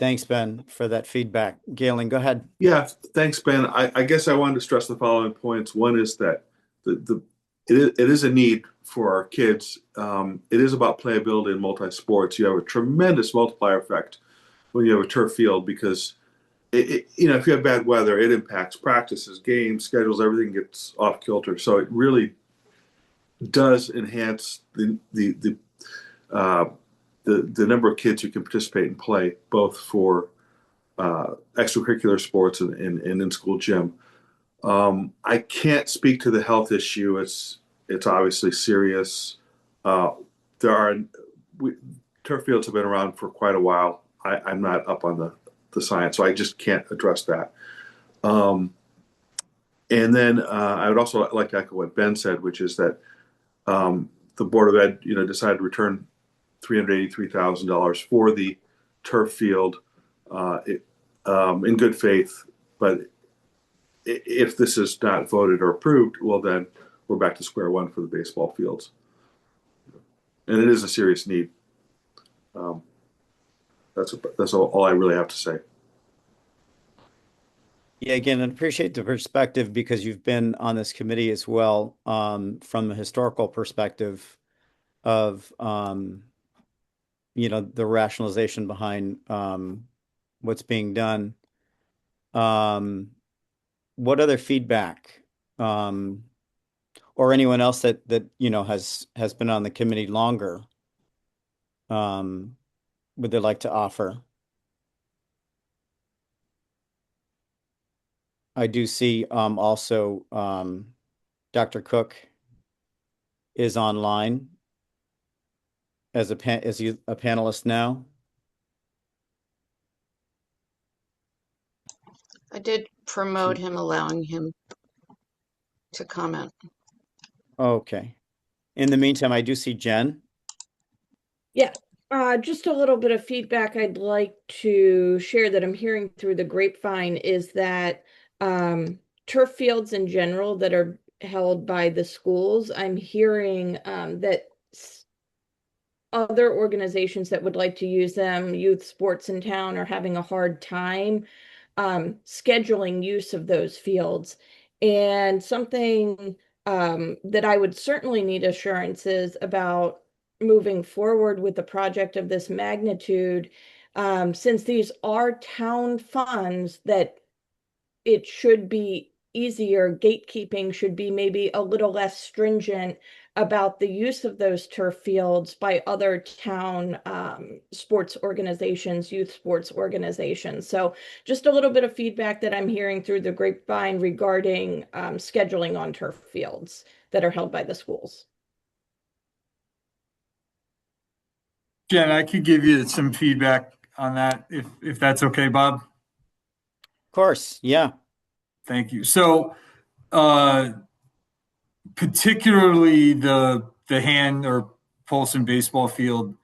Thanks, Ben, for that feedback. Galen, go ahead. Yeah, thanks, Ben. I guess I wanted to stress the following points. One is that it is a need for our kids. It is about playability and multi-sports. You have a tremendous multiplier effect when you have a turf field because, if you have bad weather, it impacts practices, games, schedules, everything gets off kilter. So it really does enhance the number of kids who can participate and play, both for extracurricular sports and in-school gym. I can't speak to the health issue. It's obviously serious. there are turf fields have been around for quite a while. I'm not up on the science, so I just can't address that. And then I would also like to echo what Ben said, which is that the Board of Ed, decided to return $383,000 for the turf field in good faith. But if this is not voted or approved, well, then we're back to square one for the baseball fields. And it is a serious need. That's all I really have to say. Yeah, again, I appreciate the perspective because you've been on this committee as well, from the historical perspective of, the rationalization behind what's being done. What other feedback, or anyone else that has been on the committee longer, would they like to offer? I do see also Dr. Cook is online as a panelist now. I did promote him, allowing him to comment. Okay. In the meantime, I do see Jen. Yeah, just a little bit of feedback I'd like to share that I'm hearing through the grapevine is that turf fields in general that are held by the schools, I'm hearing that other organizations that would like to use them, youth sports in town, are having a hard time scheduling use of those fields. And something that I would certainly need assurances about moving forward with a project of this magnitude, since these are town funds, that it should be easier. Gatekeeping should be maybe a little less stringent about the use of those turf fields by other town sports organizations, youth sports organizations. So just a little bit of feedback that I'm hearing through the grapevine regarding scheduling on turf fields that are held by the schools. Jen, I could give you some feedback on that if that's okay, Bob. Of course, yeah. Thank you. So, particularly the hand or Polson baseball field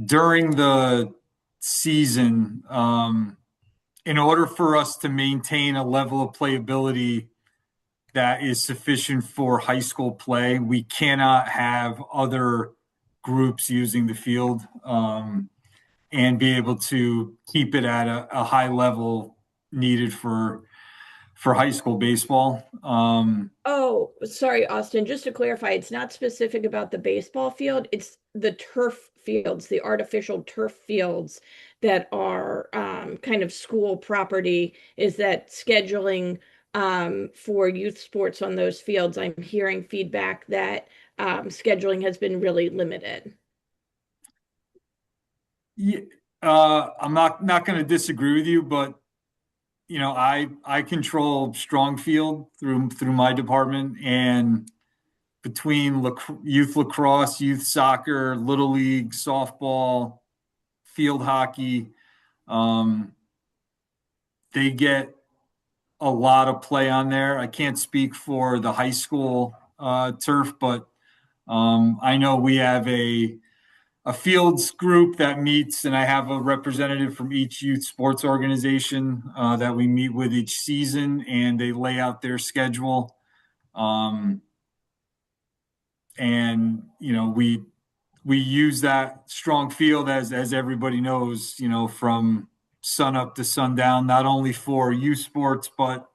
during the season, in order for us to maintain a level of playability that is sufficient for high school play, we cannot have other groups using the field and be able to keep it at a high level needed for high school baseball. Oh, sorry, Austin. Just to clarify, it's not specific about the baseball field. It's the turf fields, the artificial turf fields that are kind of school property. Is that scheduling for youth sports on those fields? I'm hearing feedback that scheduling has been really limited. Yeah, I'm not going to disagree with you, but I control Strongfield through my department, and between youth lacrosse, youth soccer, little league, softball, field hockey, they get a lot of play on there. I can't speak for the high school turf, but I know we have a fields group that meets, and I have a representative from each youth sports organization that we meet with each season, and they lay out their schedule. And we use that strong field as everybody knows, from sun up to sundown, not only for youth sports but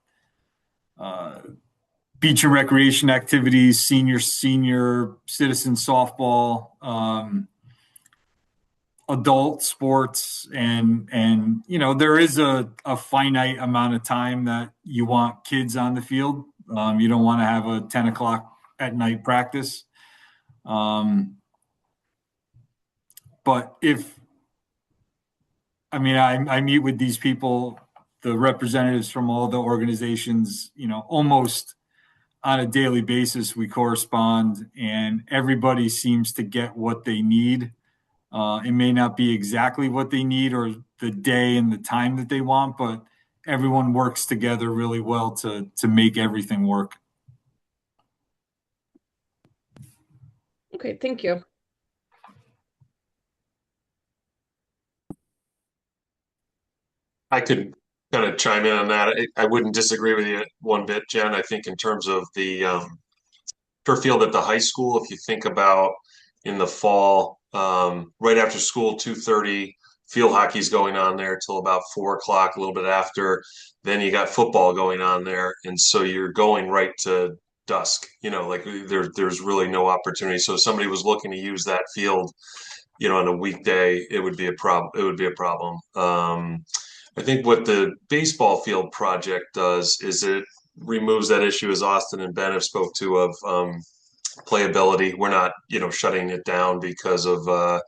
beach and recreation activities, senior citizen softball, adult sports, and there is a finite amount of time that you want kids on the field. You don't want to have a 10 o'clock at night practice. But I meet with these people, the representatives from all the organizations, almost on a daily basis, we correspond, and everybody seems to get what they need. It may not be exactly what they need or the day and the time that they want, but everyone works together really well to make everything work. Okay, thank you. I could kind of chime in on that. I wouldn't disagree with you one bit, Jen. I think in terms of the turf field at the high school, if you think about in the fall, right after school, 2:30, field hockey's going on there till about 4 o'clock, a little bit after. Then you got football going on there, and so you're going right to dusk. Like there's really no opportunity. So if somebody was looking to use that field, on a weekday, it would be a problem. It would be a problem. I think what the baseball field project does is it removes that issue, as Austin and Ben have spoke to, of playability. We're not, shutting it down because of it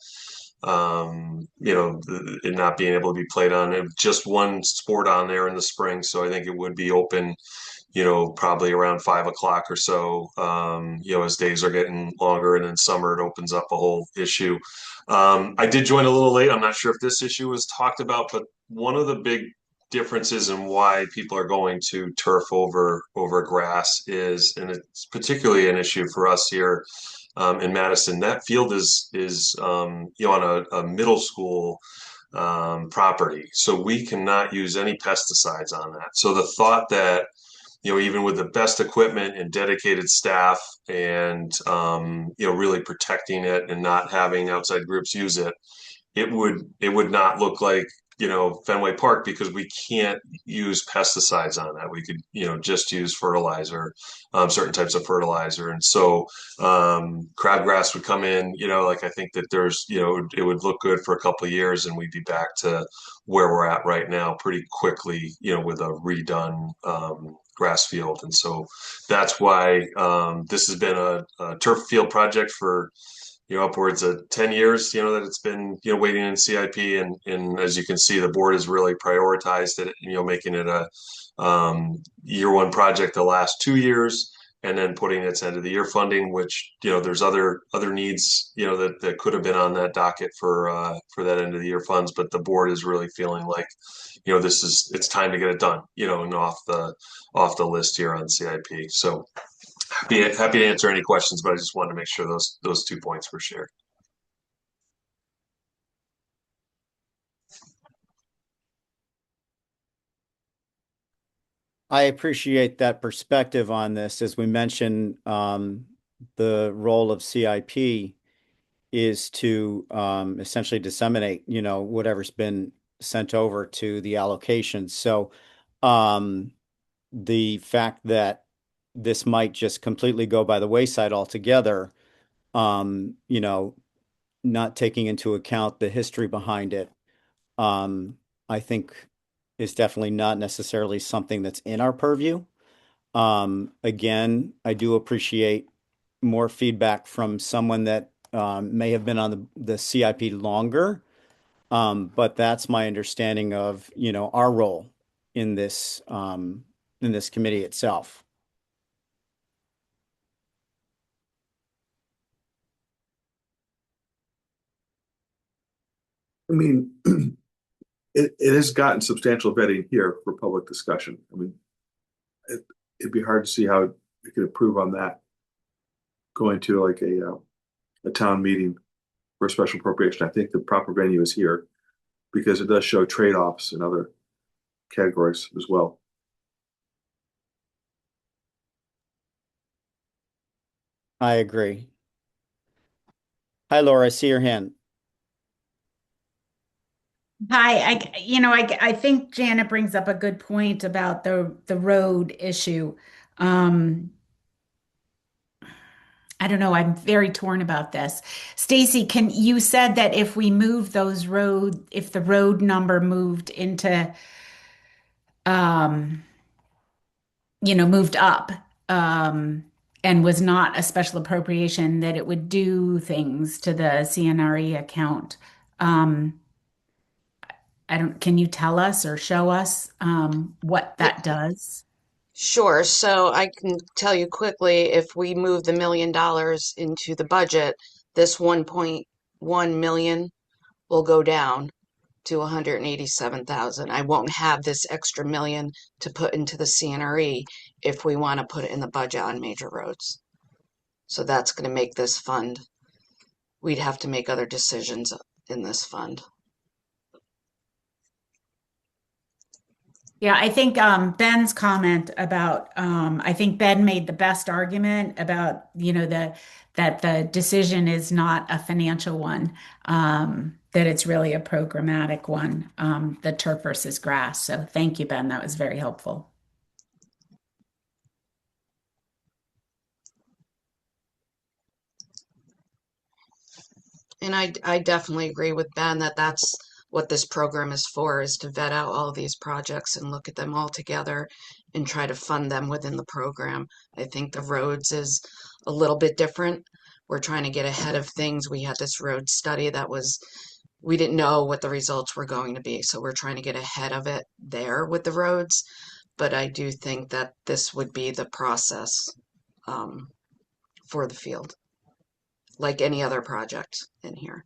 not being able to be played on. It just one sport on there in the spring, so I think it would be open, probably around 5 o'clock or so. As days are getting longer, and in summer it opens up a whole issue. I did join a little late. I'm not sure if this issue was talked about, but one of the big differences in why people are going to turf over grass is, and it's particularly an issue for us here in Madison. That field is on a middle school property, so we cannot use any pesticides on that. So the thought that even with the best equipment and dedicated staff and, really protecting it and not having outside groups use it, it would not look like, Fenway Park, because we can't use pesticides on that. We could, just use fertilizer, certain types of fertilizer. And so, crabgrass would come in, like I think that there's, it would look good for a couple of years and we'd be back to where we're at right now pretty quickly, with a redone, grass field. And so that's why this has been a turf field project for upwards of 10 years, that it's been, waiting in CIP. And as you can see, the board has really prioritized it, making it a year one project the last 2 years, and then putting its end of the year funding, which, there's other needs, that could have been on that docket for that end of the year funds. But the board is really feeling like, it's time to get it done, and off the list here on CIP. So happy to answer any questions, but I just wanted to make sure those 2 points were shared. I appreciate that perspective on this. As we mentioned, the role of CIP is to essentially disseminate, whatever's been sent over to the allocations. So the fact that this might just completely go by the wayside altogether, not taking into account the history behind it, I think is definitely not necessarily something that's in our purview. Again, I do appreciate more feedback from someone that may have been on the CIP longer, but that's my understanding of, our role in this committee itself. I mean, it has gotten substantial vetting here for public discussion. I mean, it'd be hard to see how it could improve on that going to like a town meeting for a special appropriation. I think the proper venue is here because it does show trade-offs in other categories as well. I agree. Hi, Laura, I see your hand. Hi, I think Janet brings up a good point about the road issue. Um, I don't know, I'm very torn about this. Stacy, you said that if we move if the road number moved into, um, moved up, um, and was not a special appropriation, that it would do things to the CNRE account. Um, can you tell us or show us what Yeah, that does? Sure. So I can tell you quickly, if we move the $1 million into the budget, this 1.1 million will go down to 187,000. I won't have this extra million to put into the CNRE if we want to put it in the budget on major roads. So that's going to make this fund, we'd have to make other decisions in this fund. Yeah, I think Ben's comment about I think Ben made the best argument about, that the decision is not a financial one, that it's really a programmatic one, the turf versus grass. So thank you, Ben. That was very helpful. And I definitely agree with Ben that that's what this program is for, is to vet out all of these projects and look at them all together and try to fund them within the program. I think the roads is a little bit different. We're trying to get ahead of things. We had this road study that was, we didn't know what the results were going to be, so we're trying to get ahead of it there with the roads. But I do think that this would be the process um, for the field, like any other project in here.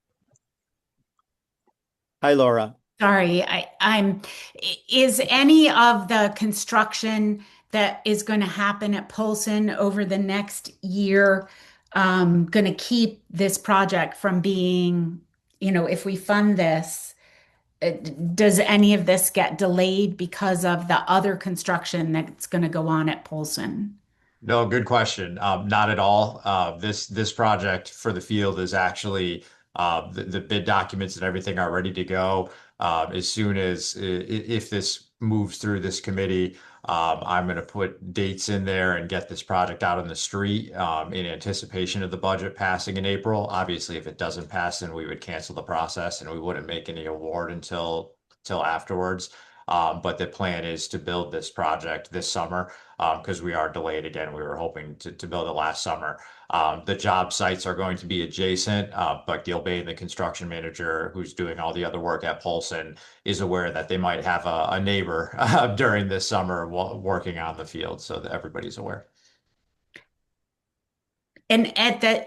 Hi, Laura. Sorry, is any of the construction that is going to happen at Polson over the next year going to keep this project from being, if we fund this, uh, does any of this get delayed because of the other construction that's going to go on at Polson? No, good question. Not at all. This project for the field is actually the bid documents and everything are ready to go. As soon as if this moves through this committee, I'm going to put dates in there and get this project out on the street in anticipation of the budget passing in April. Obviously, if it doesn't pass, then we would cancel the process and we wouldn't make any award until afterwards. But the plan is to build this project this summer because we are delayed again. We were hoping to build it last summer. The job sites are going to be adjacent, but Gilbane, the construction manager who's doing all the other work at Polson, is aware that they might have a neighbor during this summer working on the field, so that everybody's aware. And at that,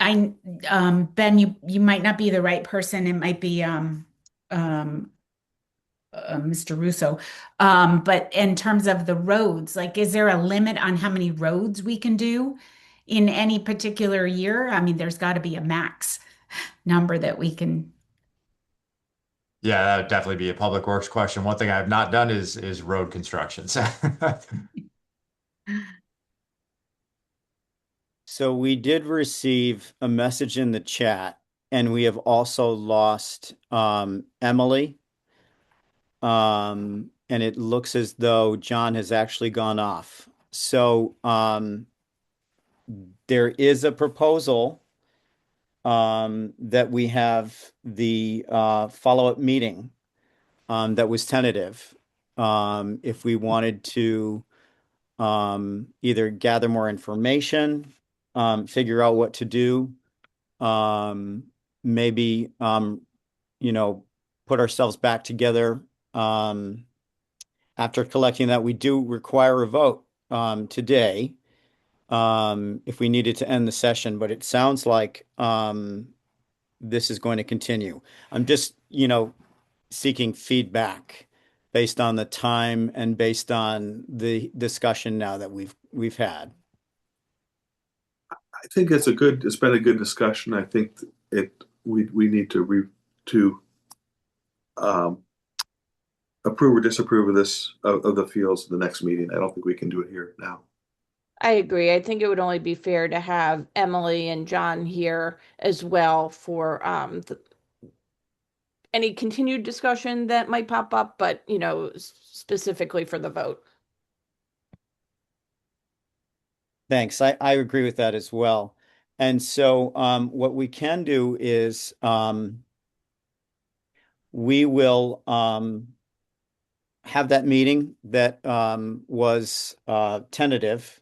Ben, you might not be the right person. It might be um, Mr. Russo. But in terms of the roads, like, is there a limit on how many roads we can do in any particular year? I mean, there's got to be a max number that we can. Yeah, that would definitely be a public works question. One thing I have not done is road construction. So So we did receive a message in the chat, and we have also lost Emily. And it looks as though John has actually gone off. So there is a proposal that we have the follow-up meeting that was tentative. If we wanted to either gather more information, figure out what to do, maybe put ourselves back together. After collecting that, we do require a vote today if we needed to end the session, but it sounds like this is going to continue. I'm just, seeking feedback based on the time and based on the discussion now that we've had. I think it's been a good discussion. I think we need to approve or disapprove of this of the fields in the next meeting. I don't think we can do it here now. I agree. I think it would only be fair to have Emily and John here as well for any continued discussion that might pop up, but specifically for the vote. Thanks. I agree with that as well. And so what we can do is we will have that meeting that was tentative.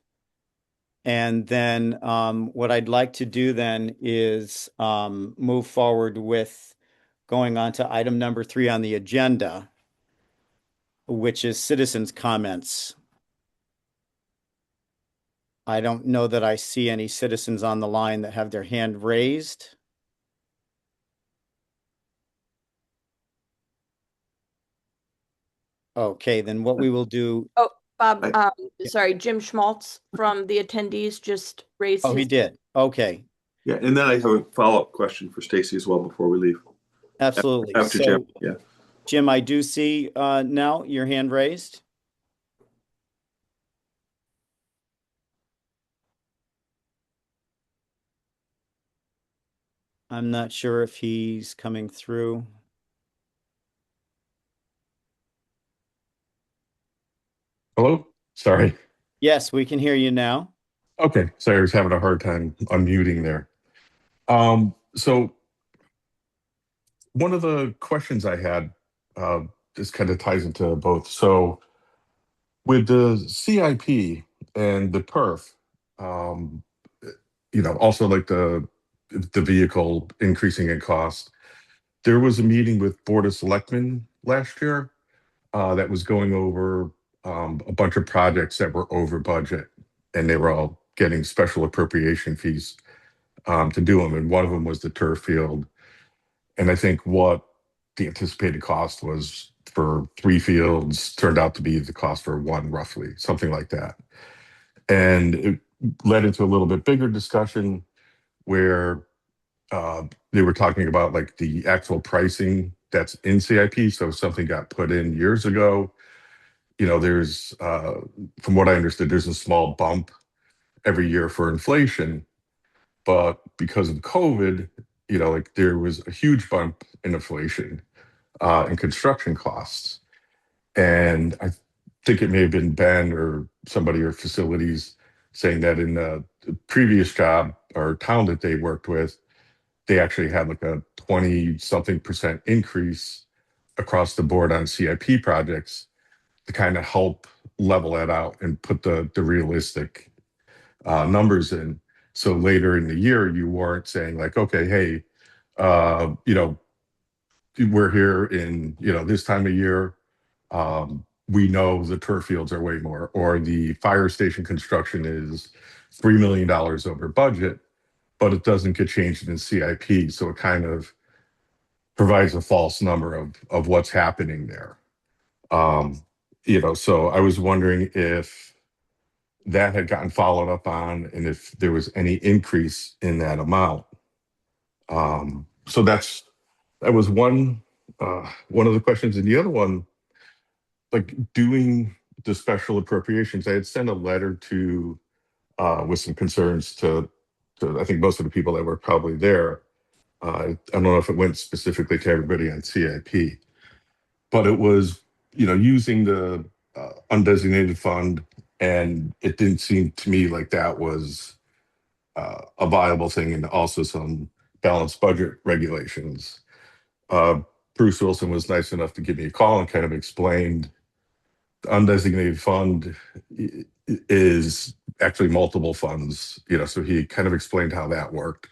And then what I'd like to do then is move forward with going on to item number 3 on the agenda, which is citizens' comments. I don't know that I see any citizens on the line that have their hand raised. Okay, then what we will do. Oh, Bob, I- sorry, Jim Schmaltz from the attendees just raised Oh, he his. did. Okay, Yeah, and then I have a follow-up question for Stacy as well before we leave. absolutely. After Jim, So, yeah. Jim, I do see now your hand raised. I'm not sure if he's coming through. Hello? Sorry. Yes, we can hear you now. Okay. Sorry, I was having a hard time unmuting there. So one of the questions I had, this kind of ties into both. So with the CIP and the perf, um, also like the vehicle increasing in cost, there was a meeting with Board of Selectmen last year that was going over a bunch of projects that were over budget, and they were all getting special appropriation fees to do them. And one of them was the turf field. And I think what the anticipated cost was for 3 fields turned out to be the cost for one, roughly, something like that. And it led into a little bit bigger discussion where they were talking about like the actual pricing that's in CIP. So something got put in years ago. There's, from what I understood, there's a small bump every year for inflation. But because of COVID, like there was a huge bump in inflation in construction costs. And I think it may have been Ben or somebody or facilities saying that in the previous job or town that they worked with, they actually had like a 20 something percent increase across the board on CIP projects to kind of help level that out and put the realistic numbers in. So later in the year, you weren't saying like, okay, hey, uh, you know, we're here in, this time of year. We know the turf fields are way more, or the fire station construction is $3 million over budget, but it doesn't get changed in CIP. So it kind of provides a false number of what's happening there. So I was wondering if that had gotten followed up on and if there was any increase in that amount. So that was one of the questions. And the other one, like doing the special appropriations, I had sent a letter to with some concerns to I think most of the people that were probably there. I don't know if it went specifically to everybody on CIP, but it was, using the undesignated fund, and it didn't seem to me like that was a viable thing, and also some balanced budget regulations. Uh, Bruce Wilson was nice enough to give me a call and kind of explained the undesignated fund is actually multiple funds, so he kind of explained how that worked.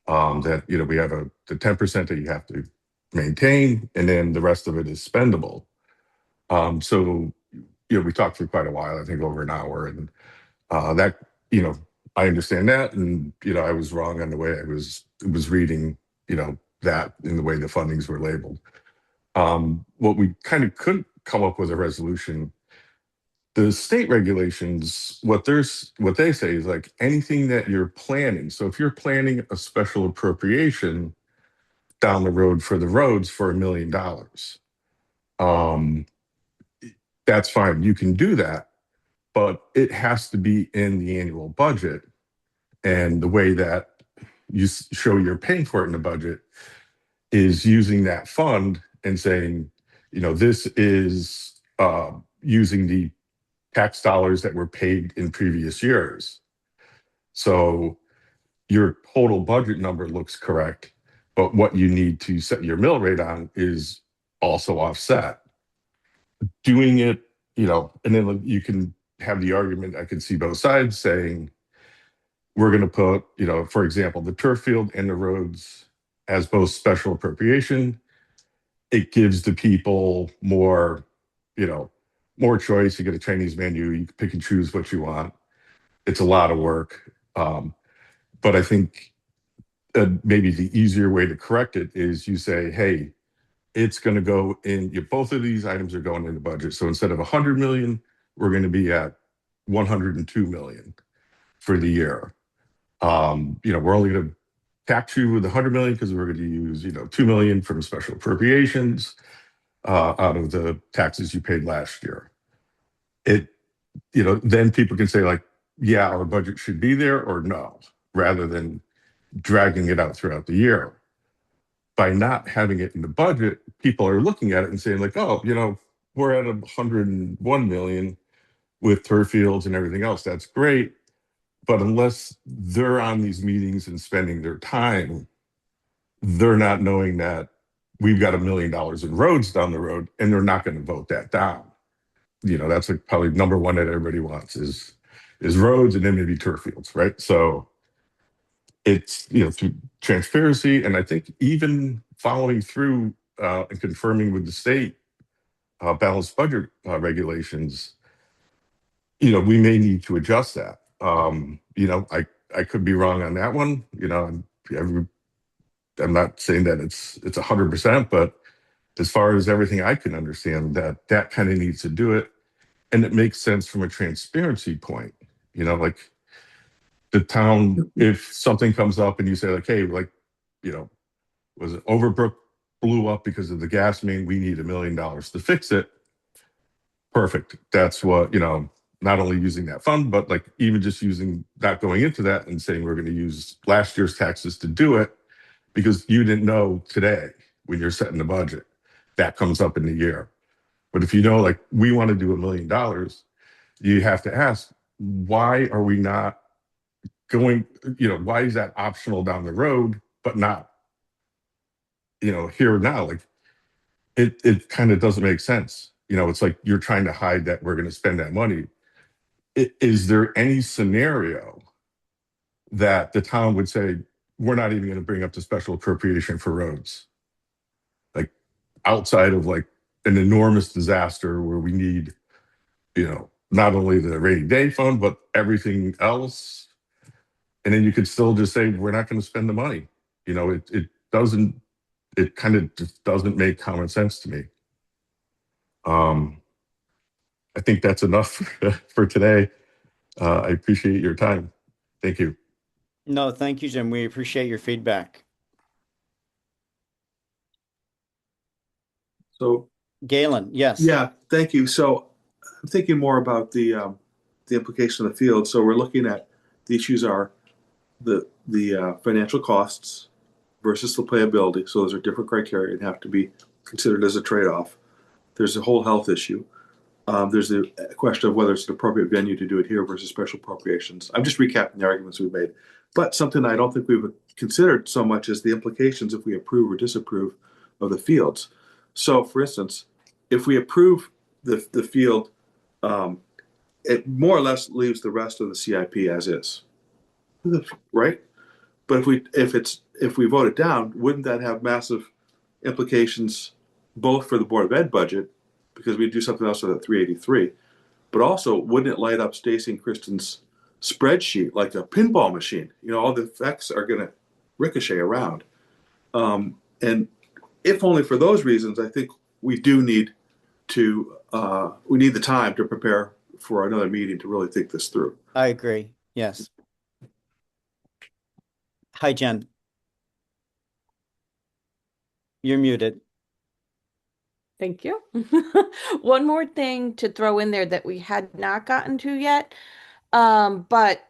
That, we have the 10% that you have to maintain, and then the rest of it is spendable. So, we talked for quite a while, I think over an hour, and that, I understand that. And, I was wrong on the way I was reading, that in the way the fundings were labeled. What we kind of couldn't come up with a resolution, the state regulations, what they say is like anything that you're planning. So if you're planning a special appropriation down the road for the roads for $1 million, um, that's fine. You can do that, but it has to be in the annual budget. And the way that you show you're paying for it in the budget is using that fund and saying, this is using the tax dollars that were paid in previous years. So your total budget number looks correct, but what you need to set your mill rate on is also offset. Doing it, and then you can have the argument, I can see both sides saying, we're going to put, for example, the turf field and the roads as both special appropriation. It gives the people more, more choice. You get a Chinese menu, you can pick and choose what you want. it's a lot of work. But I think maybe the easier way to correct it is you say, hey, it's going to go in, both of these items are going in the budget. So instead of 100 million, we're going to be at 102 million for the year. We're only going to tax you with 100 million because we're going to use, 2 million from special appropriations out of the taxes you paid last year. Then people can say like, yeah, our budget should be there or no, rather than dragging it out throughout the year. By not having it in the budget, people are looking at it and saying like, oh, we're at 101 million with turf fields and everything else. That's great. But unless they're on these meetings and spending their time, they're not knowing that we've got $1 million in roads down the road, and they're not going to vote that down. That's like probably number one that everybody wants is roads, and then maybe turf fields, right? So it's through transparency, and I think even following through and confirming with the state balanced budget regulations, we may need to adjust that. I could be wrong on that one. I'm not saying that it's 100%, but as far as everything I can understand, that kind of needs to do it, and it makes sense from a transparency point. Like the town, if something comes up and you say like, hey, like, was it Overbrook blew up because of the gas main? We need $1 million to fix it. Perfect. That's what, not only using that fund, but like even just using not going into that and saying we're going to use last year's taxes to do it because you didn't know today when you're setting the budget that comes up in the year. But if like we want to do $1 million, you have to ask, why are we not going, why is that optional down the road, but not, here and now? Like it kind of doesn't make sense. It's like you're trying to hide that we're going to spend that money. Is there any scenario that the town would say, we're not even going to bring up the special appropriation for roads? Like outside of like an enormous disaster where we need, not only the rainy day fund, but everything else. And then you could still just say, we're not going to spend the money. It kind of just doesn't make common sense to me. I think that's enough for today. I appreciate your time. Thank you. No, thank you, Jim. We appreciate your feedback. So, Galen, yes. yeah, thank you. So I'm thinking more about the implication of the field. So we're looking at the issues are the financial costs versus the playability. So those are different criteria and have to be considered as a trade-off. There's a whole health issue. There's the question of whether it's an appropriate venue to do it here versus special appropriations. I'm just recapping the arguments we've made. But something I don't think we've considered so much is the implications if we approve or disapprove of the fields. So, for instance, if we approve the field, it more or less leaves the rest of the CIP as is, right? But if we vote it down, wouldn't that have massive implications both for the Board of Ed budget, because we do something else with that 383, but also wouldn't it light up Stacy and Kristen's spreadsheet like a pinball machine? All the effects are going to ricochet around. And if only for those reasons, I think we do need we need the time to prepare for another meeting to really think this through. I agree. Yes. Hi, Jen. You're muted. Thank you. One more thing to throw in there that we had not gotten to yet, but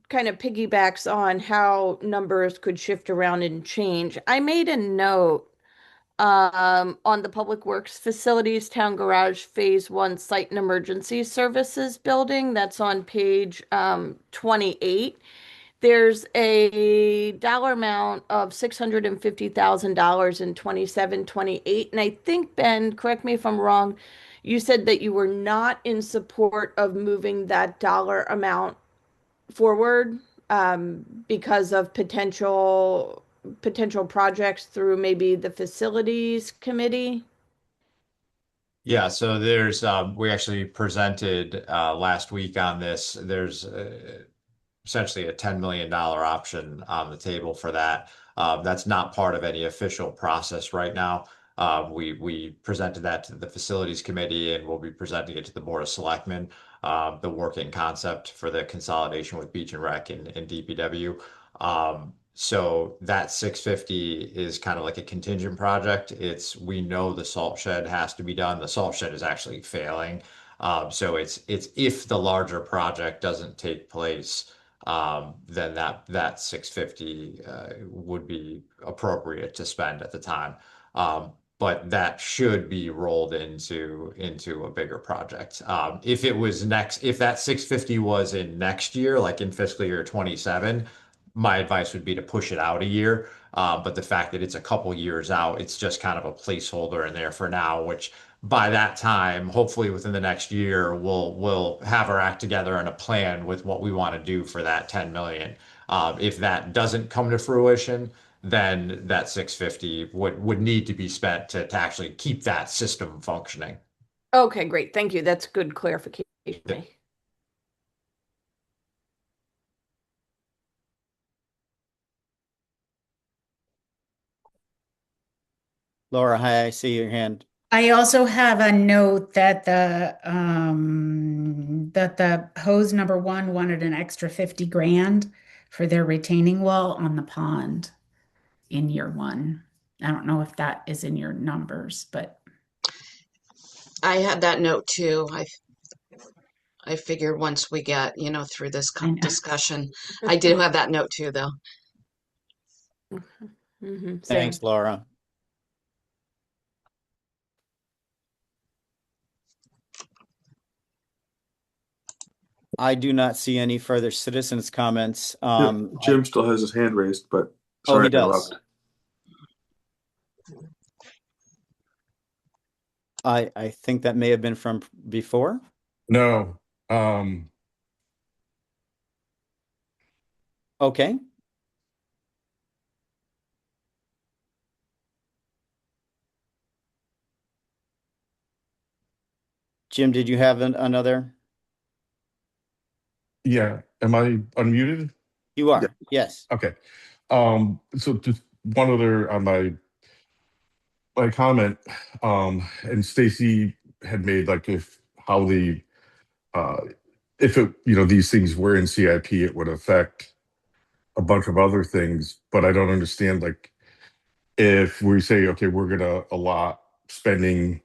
kind of piggybacks on how numbers could shift around and change. I made a note on the Public Works Facilities Town Garage Phase 1 Site and Emergency Services building. That's on page 28. There's a dollar amount of $650,000 in 27-28. And I think, Ben, correct me if I'm wrong, you said that you were not in support of moving that dollar amount forward because of potential projects through maybe the facilities committee. Yeah, so there's we actually presented last week on this. There's essentially a $10 million option on the table for that. That's not part of any official process right now. We presented that to the facilities committee and we'll be presenting it to the Board of Selectmen, the working concept for the consolidation with Beach and Rec and DPW. So that 650 is kind of like a contingent project. We know the salt shed has to be done. The salt shed is actually failing. So it's if the larger project doesn't take place, then that 650 would be appropriate to spend at the time. But that should be rolled into a bigger project. If that 650 was in next year, like in fiscal year 27, my advice would be to push it out a year. But the fact that it's a couple years out, it's just kind of a placeholder in there for now, which by that time, hopefully within the next year, we'll have our act together and a plan with what we want to do for that 10 million. If that doesn't come to fruition, then that 650 would need to be spent to actually keep that system functioning. Okay, great. Thank you. That's good clarification for me. Laura, hi, I see your hand. I also have a note that the hose number one wanted an extra 50 grand for their retaining wall on the pond in year one. I don't know if that is in your numbers, but I had that note too. I figured once we get, through this I know. discussion, I do have that note too, though. Same. Thanks, Laura. I do not see any further citizens' comments. Jim still has his hand raised, but Oh, sorry he to does. interrupt. I think that may have been from before. No. Okay. Jim, did you have another? Yeah. Am I unmuted? You are. Yes. Okay. So just one other on my comment, and Stacy had made like how the if it, these things were in CIP, it would affect a bunch of other things, but I don't understand, like, if we say, okay, we're gonna allot spending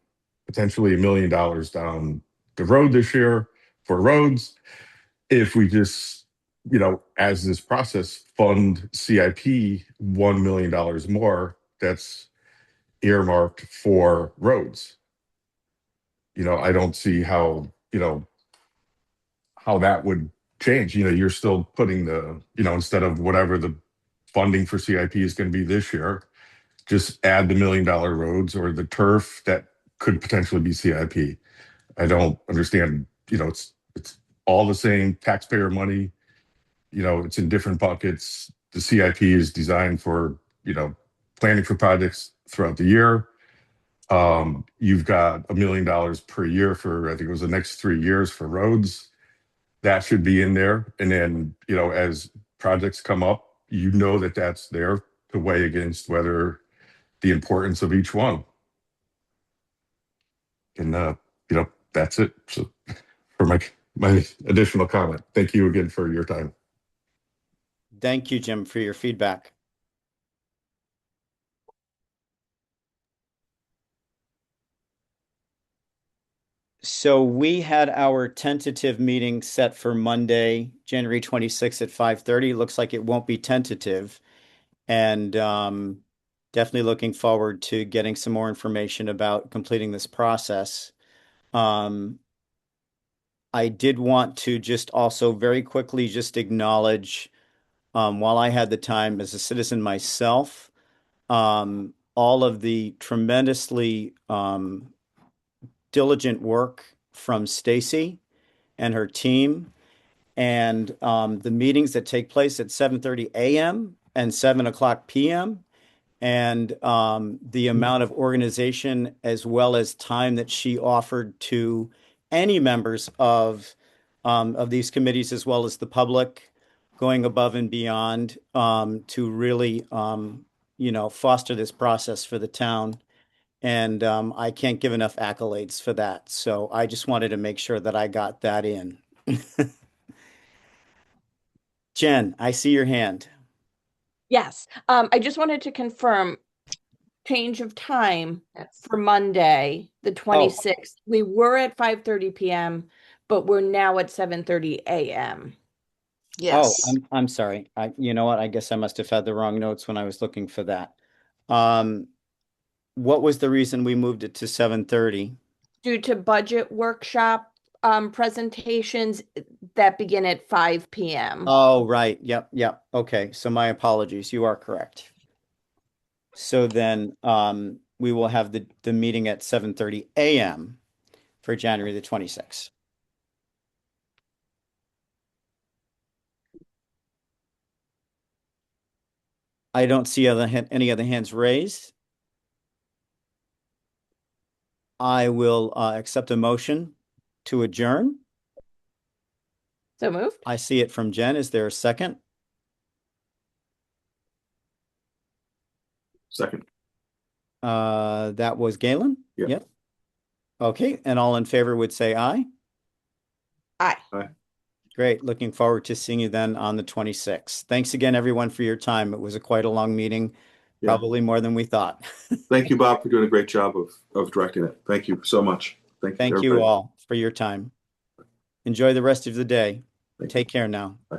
potentially $1 million down the road this year for roads, if we just, as this process fund CIP $1 million more, that's earmarked for roads. I don't see how that would change. You're still putting instead of whatever the funding for CIP is going to be this year, just add the $1 million roads or the turf that could potentially be CIP. I don't understand, it's all the same taxpayer money. It's in different buckets. The CIP is designed for, planning for projects throughout the year. You've got $1 million per year for, I think it was the next 3 years for roads. That should be in there. And then, as projects come up, that's there to weigh against whether the importance of each one. And, that's it. So for my additional comment, thank you again for your time. Thank you, Jim, for your feedback. So we had our tentative meeting set for Monday, January 26th at 5:30. Looks like it won't be tentative. And definitely looking forward to getting some more information about completing this process. I did want to just also very quickly just acknowledge, while I had the time as a citizen myself, all of the tremendously diligent work from Stacy and her team, and the meetings that take place at 7:30 a.m. and 7 o'clock p.m. and the amount of organization as well as time that she offered to any members of these committees as well as the public, going above and beyond to really foster this process for the town. And I can't give enough accolades for that. So I just wanted to make sure that I got that in. Jen, I see your hand. Yes. I just wanted to confirm change of time Yes. for Monday, the 26th. We were at 5:30 p.m., but we're now at 7:30 a.m. Oh, Yes. I'm sorry. You know what? I guess I must have had the wrong notes when I was looking for that. Um, what was the reason we moved it to 7:30? Due to budget workshop presentations that begin at 5 p.m. Oh, right. Yep, yep. Okay. So my apologies. You are correct. So then we will have the meeting at 7:30 a.m. for January the 26th. I don't see any other hands raised. I will accept a motion to adjourn. So moved. I see it from Jen. Is there a second? Second. That was Galen? Yep. Yep. Okay, and all in favor would say aye. Aye. Aye. Great. Looking forward to seeing you then on the 26th. Thanks again, everyone, for your time. It was quite a long meeting, Yeah. probably more than we thought. Thank you, Bob, for doing a great job of directing it. Thank you so much. Thank you, Thank you everybody. all for your time. Enjoy the rest of the day. Thank you. Take care now. Bye.